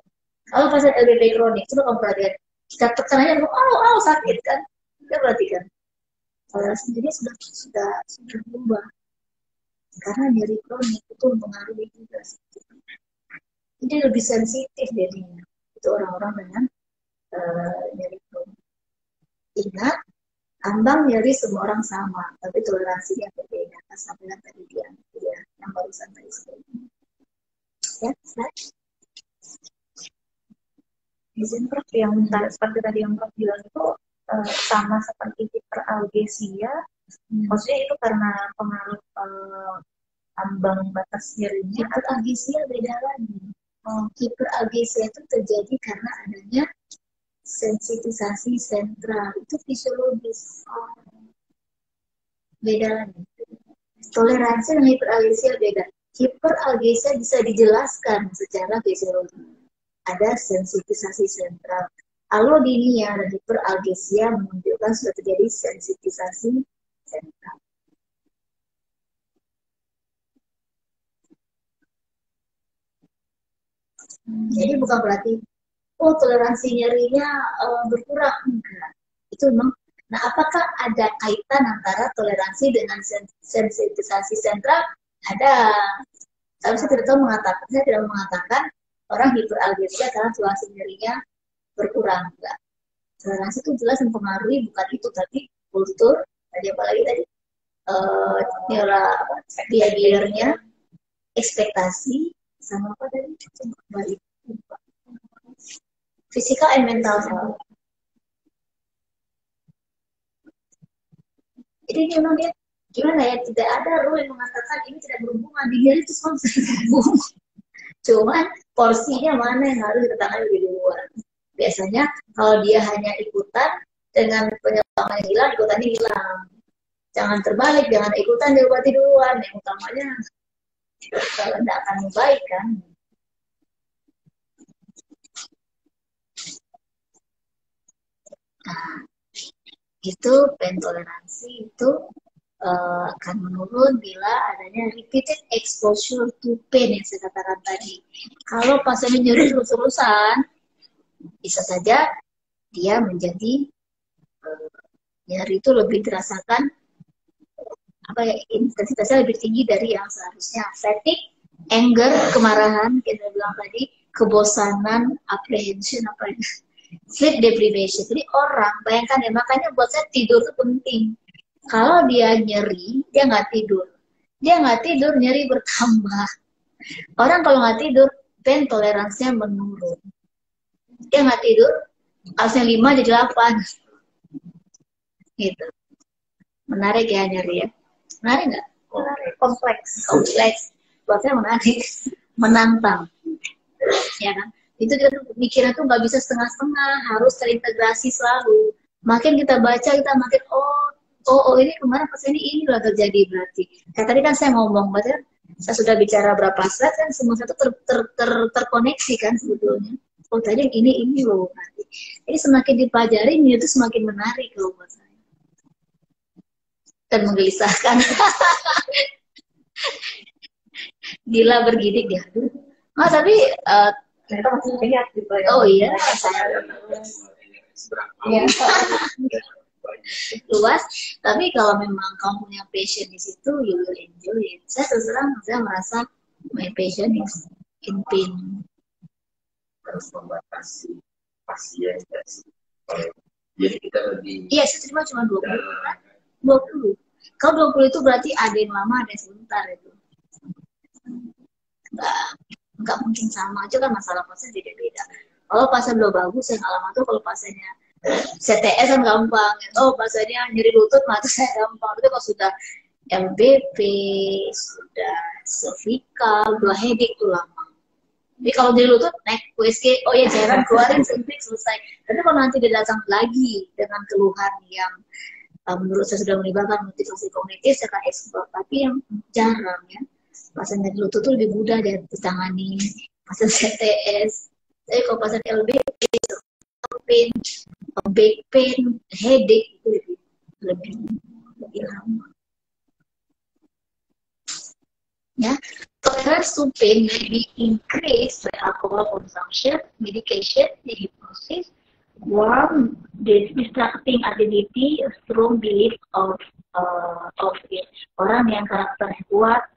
Kalau pasien LBP kronik, coba kamu perhatikan, kita tekan aja, oh sakit kan, kita perhatikan. Toleransi diri sudah berubah. Karena nyeri kronik itu mempengaruhi juga. Jadi lebih sensitif jadinya. Itu orang-orang dengan nyeri kronik. Ingat, ambang nyeri semua orang sama, tapi toleransinya berbeda. Sampaikan tadi dia yang barusan tadi sebelumnya. Ya, slide. Izin Prof, yang seperti tadi yang Prof bilang itu sama seperti hiperalgesia. Maksudnya itu karena pengaruh ambang batas nyerinya. Hiperalgesia beda lagi. Hiperalgesia itu terjadi karena adanya sensitisasi sentral, itu fisiologis. Beda lagi. Toleransi dan hiperalgesia beda. Hiperalgesia bisa dijelaskan secara fisiologis. Ada sensitisasi sentral. Alodinia dan hiperalgesia menunjukkan sudah terjadi sensitisasi sentral. Jadi bukan berarti oh toleransi nyerinya berkurang, enggak. Itu memang. Nah, apakah ada kaitan antara toleransi dengan sensitisasi sentral? Ada. Tapi saya tidak mengatakan orang hiperalgesia karena toleransi nyerinya berkurang, enggak. Toleransi itu jelas mempengaruhi bukan itu, tapi kultur, tadi apalagi tadi behaviornya, ekspektasi, sama apa tadi? Kembali. Physical and mental health. Jadi memang dia gimana ya, tidak ada rule yang mengatakan ini tidak berhubungan, diri itu semua bisa berhubungan. Cuman porsinya mana yang harus kita tangani lebih duluan. Biasanya kalau dia hanya ikutan dengan penyebabnya hilang, ikutannya hilang. Jangan terbalik, jangan ikutan diobati duluan. Yang utamanya kalau tidak akan membaik kan. Nah, itu pentoleransi itu akan menurun bila adanya repeated exposure to pain yang saya katakan tadi. Kalau pasiennya nyeri terus-terusan, bisa saja dia menjadi nyeri itu lebih dirasakan intensitasnya lebih tinggi dari yang seharusnya. Fatigue, anger, kemarahan, kita bilang tadi, kebosanan, apprehension, sleep deprivation. Jadi orang, bayangkan ya, makanya buat saya tidur itu penting. Kalau dia nyeri, dia nggak tidur. Dia nggak tidur, nyeri bertambah. Orang kalau nggak tidur, pain toleransinya menurun. Dia nggak tidur, harusnya 5 jadi 8. Gitu. Menarik ya nyeri ya. Menarik nggak? Menarik, kompleks. Buat saya menarik. Menantang. Ya kan? Itu kita mikirnya tuh nggak bisa setengah-setengah, harus terintegrasi selalu. Makin kita baca, kita makin ini kemarin pas ini loh terjadi berarti. Kayak tadi kan saya ngomong, berarti saya sudah bicara berapa slide kan semua satu terkoneksi kan sebetulnya. Oh tadi ini loh berarti. Jadi semakin dipelajari itu semakin menarik loh buat saya. Dan menggelisahkan. Gila bergidik ya. Oh tapi Ternyata masih lihat gitu ya. oh iya, luas. Tapi kalau memang kamu punya passion di situ, you will enjoy it. Saya terus terang, saya merasa my passion is in pain. Harus membatasi pasien. Jadi kita lebih. Iya, saya terima cuma 20 kan? 20. Kalau 20 itu berarti ada yang lama, ada yang sebentar itu. Nggak mungkin sama aja kan, masalah pasien beda-beda. Kalau pasien belum bagus, yang lama tuh kalau pasiennya CTS kan gampang. Oh, pasiennya nyeri lutut, mata saya gampang. Tapi kalau sudah MBP, sudah cervical, udah headache tuh lama. Jadi kalau nyeri lutut, naik USG, oh ya cairan keluarin, suntik, selesai. Tapi kalau nanti dia datang lagi dengan keluhan yang menurut saya sudah melibatkan motivasi kognitif, saya akan eksplor. Tapi yang jarang ya. Pasien nyeri lutut itu lebih mudah dia ditangani. Pasien CTS, tapi kalau pasien LBP, pain, back pain, headache itu lebih lama. Ya, tolerance to pain may be increased by alcohol consumption, medication, hypnosis, warm, distracting identity, a strong belief of it. Orang yang karakternya kuat,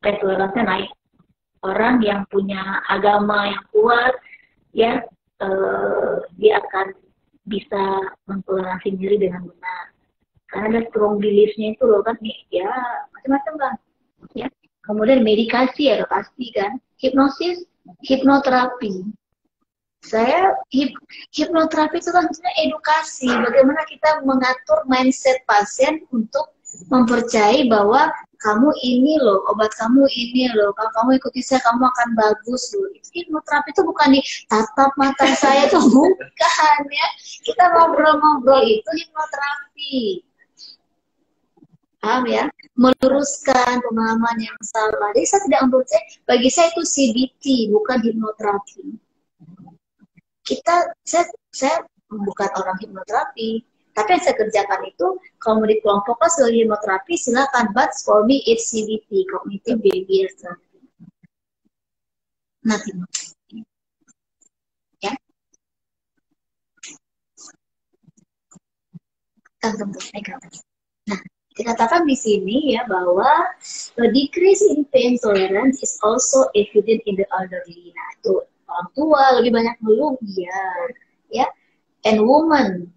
toleransinya naik. Orang yang punya agama yang kuat, ya dia akan bisa mentoleransi diri dengan benar. Karena ada strong beliefnya itu loh kan, ya macam-macam lah. Ya. Kemudian medikasi ya pasti kan, hipnosis, hipnoterapi. Saya hipnoterapi itu kan sebenarnya edukasi, bagaimana kita mengatur mindset pasien untuk mempercayai bahwa kamu ini loh, obat kamu ini loh, kalau kamu ikuti saya kamu akan bagus loh. Hipnoterapi itu bukan ditatap mata saya tuh, bukan ya. Kita ngobrol-ngobrol itu hipnoterapi. Paham ya? Meluruskan pemahaman yang salah. Jadi saya tidak mempercayai, bagi saya itu CBT, bukan hipnoterapi. Saya bukan orang hipnoterapi, tapi yang saya kerjakan itu, kalau mau dikelompokkan sebagai hipnoterapi, silakan. But for me, it's CBT, Cognitive Behavior Therapy. Nothing. tentu negatif. Nah, dikatakan di sini ya bahwa a decrease in pain tolerance is also evident in the elderly. Nah, itu orang tua lebih banyak ngeluh, iya, ya. And women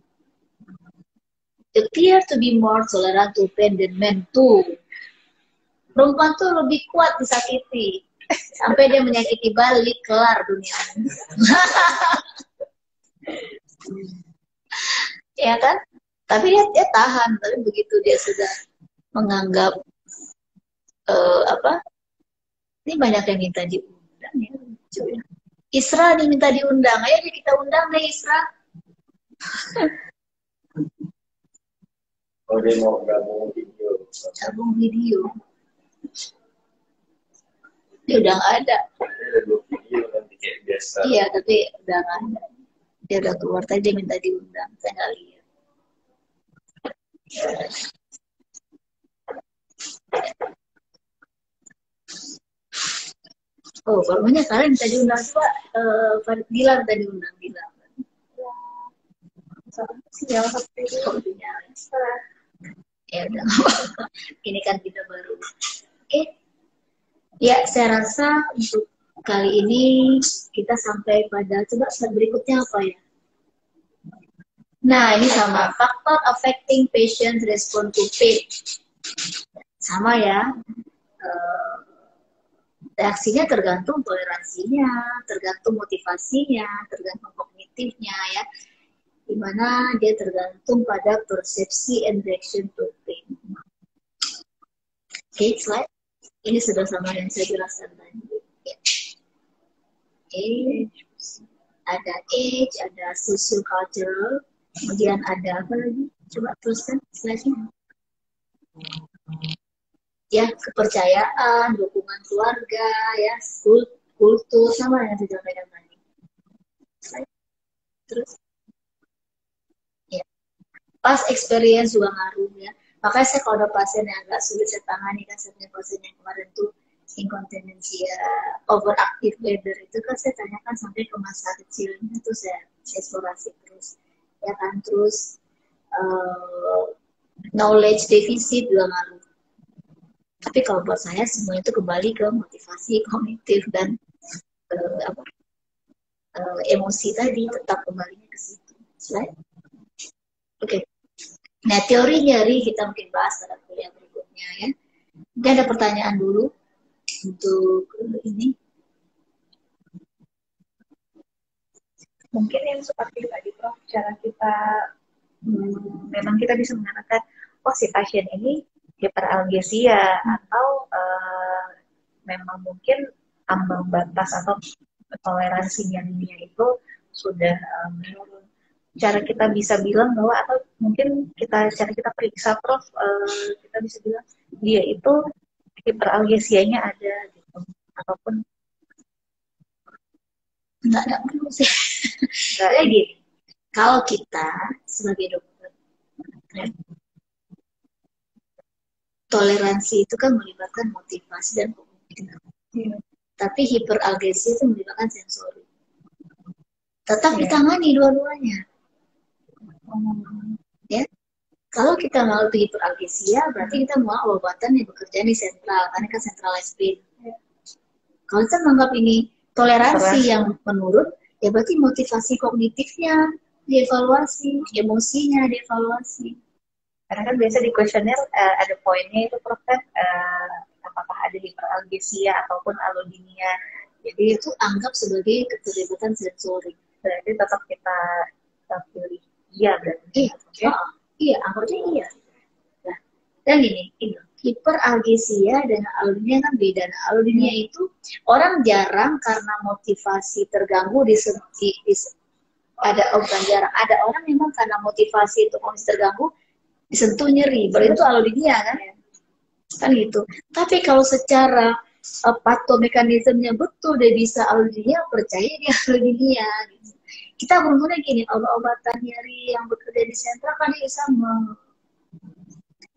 appear to be more tolerant to pain than men too. Perempuan tuh lebih kuat disakiti. Sampai dia menyakiti balik, kelar dunia. Ya kan? Tapi dia tahan. Tapi begitu dia sudah menganggap ini banyak yang minta diundang ya. Isra nih minta diundang. Ayo kita undang deh Isra. Oh, dia mau gabung video. Gabung video. Dia udah nggak ada. Ada 2 video nanti kayak biasa. Iya, tapi udah nggak ada. Dia udah keluar tadi dia minta diundang. Saya nggak lihat. Oh, formanya kalian minta diundang coba. Dilan tadi undang Dilan. Sinyal HP Ya udah. Ini kan kita baru. Oke. Ya, saya rasa untuk kali ini kita sampai pada coba slide berikutnya apa ya? Nah, ini sama faktor affecting patient response to pain. Sama ya. Reaksinya tergantung toleransinya, tergantung motivasinya, tergantung kognitifnya ya. Dimana dia tergantung pada persepsi and reaction to pain. Oke, slide. Ini sudah sama yang saya jelaskan tadi. Ya. Ada age, ada socio-cultural, kemudian ada apa lagi? Coba teruskan slide-nya. Ya, kepercayaan, dukungan keluarga, ya, kultur, sama yang saya sampaikan tadi. Slide. Terus. Ya. Past experience juga ngaruh ya. Makanya saya kalau ada pasien yang agak sulit saya tangani, kan saya punya pasien yang kemarin tuh inkontinensia overactive bladder itu kan saya tanyakan sampai ke masa kecilnya itu saya eksplorasi terus ya kan. Terus knowledge deficit juga ngaruh. Tapi kalau buat saya semua itu kembali ke motivasi kognitif dan emosi tadi, tetap kembalinya ke situ. Slide. Oke. Nah, teori nyeri kita mungkin bahas pada kuliah berikutnya ya. Mungkin ada pertanyaan dulu untuk ini. Mungkin yang seperti tadi Prof, cara kita memang kita bisa mengatakan oh si pasien ini hiperalgesia atau memang mungkin ambang batas atau toleransi nyerinya itu sudah menurun. Cara kita bisa bilang bahwa atau mungkin cara kita periksa Prof, kita bisa bilang dia itu hiperalgesianya ada gitu ataupun nggak ada perlu sih. Jadi kalau kita sebagai dokter ya, toleransi itu kan melibatkan motivasi dan kognitif. Tapi hiperalgesia itu melibatkan sensori. Tetap ditangani dua-duanya. Ya, kalau kita mau hiperalgesia, berarti kita mau obatan yang bekerja di sentral, karena kan centralized pain. Kalau kita menganggap ini toleransi yang menurun, ya berarti motivasi kognitifnya dievaluasi, emosinya dievaluasi. Karena kan biasa di kuesioner ada poinnya itu Prof, apakah ada hiperalgesia ataupun alodinia. Jadi itu anggap sebagai keterlibatan sensori. Berarti tetap kita pilih iya berarti. Iya, anggapnya iya. Nah, dan ini hiperalgesia dengan alodinia kan beda. Nah, alodinia itu orang jarang karena motivasi terganggu bukan jarang. Ada orang memang karena motivasi itu terganggu disentuh nyeri. Berarti itu alodinia kan? Kan gitu. Tapi kalau secara patomekanismenya betul dia bisa alodinia, percaya dia alodinia. Gitu. Kita beruntungnya gini, obat-obatan nyeri yang bekerja di sentral kan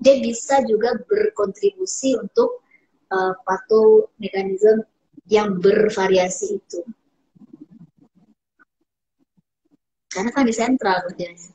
dia bisa juga berkontribusi untuk patomekanisme yang bervariasi itu. Karena kan di sentral kerjanya.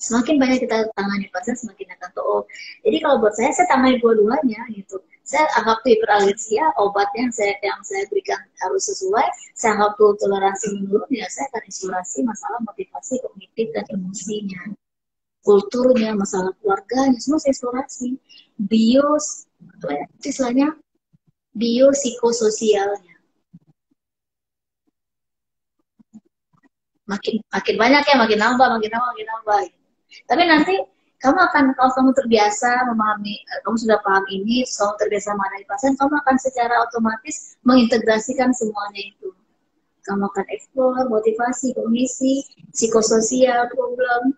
Semakin banyak kita tangani pasien, semakin akan tahu. Oh, jadi kalau buat saya tangani dua-duanya gitu. Saya anggap tuh hiperalgesia, obatnya yang saya berikan harus sesuai. Saya anggap tuh toleransi menurun, ya saya akan eksplorasi masalah motivasi kognitif dan emosinya, kulturnya, masalah keluarganya, semua saya eksplorasi. Bios, itu istilahnya biopsikososialnya. Makin banyak ya, makin nambah. Tapi nanti kamu akan, kalau kamu terbiasa memahami, kamu sudah paham ini, kamu terbiasa mengenai pasien, kamu akan secara otomatis mengintegrasikan semuanya itu. Kamu akan explore motivasi, kognisi, psikososial problem,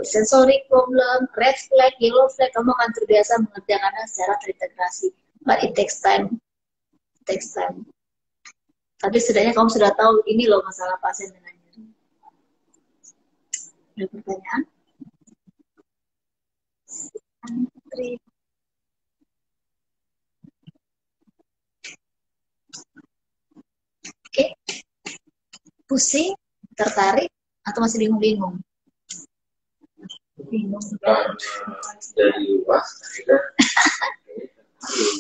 sensorik problem, red flag, yellow flag, kamu akan terbiasa mengerjakannya secara terintegrasi. But it takes time. Tapi setidaknya kamu sudah tahu ini loh masalah pasien dengan nyeri. Ada pertanyaan? Oke. Pusing, tertarik, atau masih bingung-bingung? Bingung. Dari luas,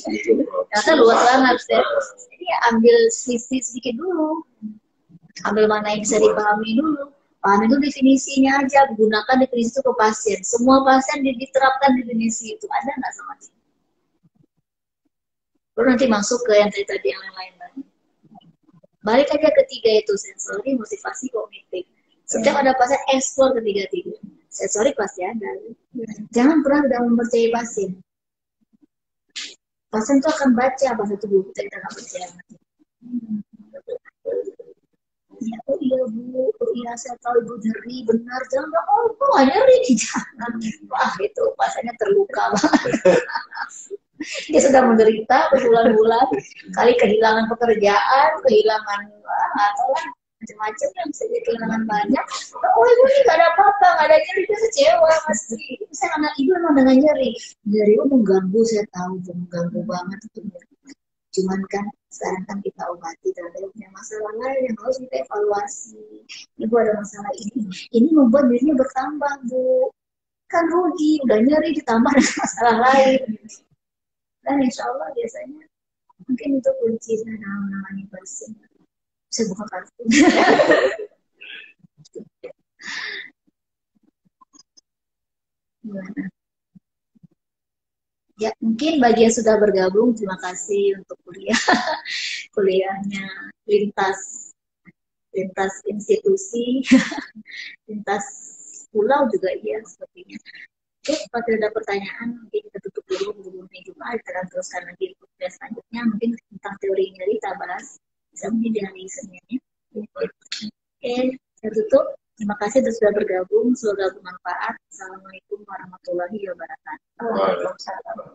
Ternyata luas banget ya. Jadi ambil sisi sedikit dulu. Ambil mana yang bisa dipahami dulu. Pahami itu definisinya aja, gunakan definisi itu ke pasien. Semua pasien diterapkan definisi itu. Ada nggak sama dia? Baru nanti masuk ke yang tadi yang lain lagi. Balik aja ketiga itu, sensori, motivasi, kognitif. Setiap ada pasien, explore ketiga-tiga. Sensori pasti ada. Jangan pernah tidak mempercayai pasien. Pasien itu akan baca apa satu buku, kita nggak percaya. Ya, oh iya Bu, oh iya saya tahu Ibu nyeri, benar, jangan, oh kok nggak nyeri, jangan. Wah itu pasiennya terluka banget. Dia sudah menderita berbulan-bulan, kali kehilangan pekerjaan, kehilangan atau macam-macam yang bisa jadi kehilangan banyak. Oh Ibu ini nggak ada apa-apa, nggak ada nyeri, dia kecewa pasti. Saya anak Ibu emang dengan nyeri, oh mengganggu, saya tahu mengganggu banget itu nyeri. Cuman kan sekarang kan kita obati, terhadap punya masalah lain yang harus kita evaluasi. Ibu ada masalah ini membuat nyerinya bertambah Bu, kan rugi, udah nyeri ditambah dengan masalah lain. Dan insya Allah biasanya mungkin itu kunci dalam menangani pasien. Saya buka kartu. Gimana? Ya, mungkin bagi yang sudah bergabung, terima kasih untuk kuliahnya lintas institusi, lintas pulau juga iya sepertinya. Oke, kalau tidak ada pertanyaan, mungkin kita tutup dulu hubungan Jumat, kita akan teruskan lagi kuliah selanjutnya, mungkin tentang teori nyeri kita bahas, bisa mungkin dengan Seninnya. Oke, saya tutup. Terima kasih sudah bergabung, semoga bermanfaat. Assalamualaikum warahmatullahi wabarakatuh. Waalaikumsalam.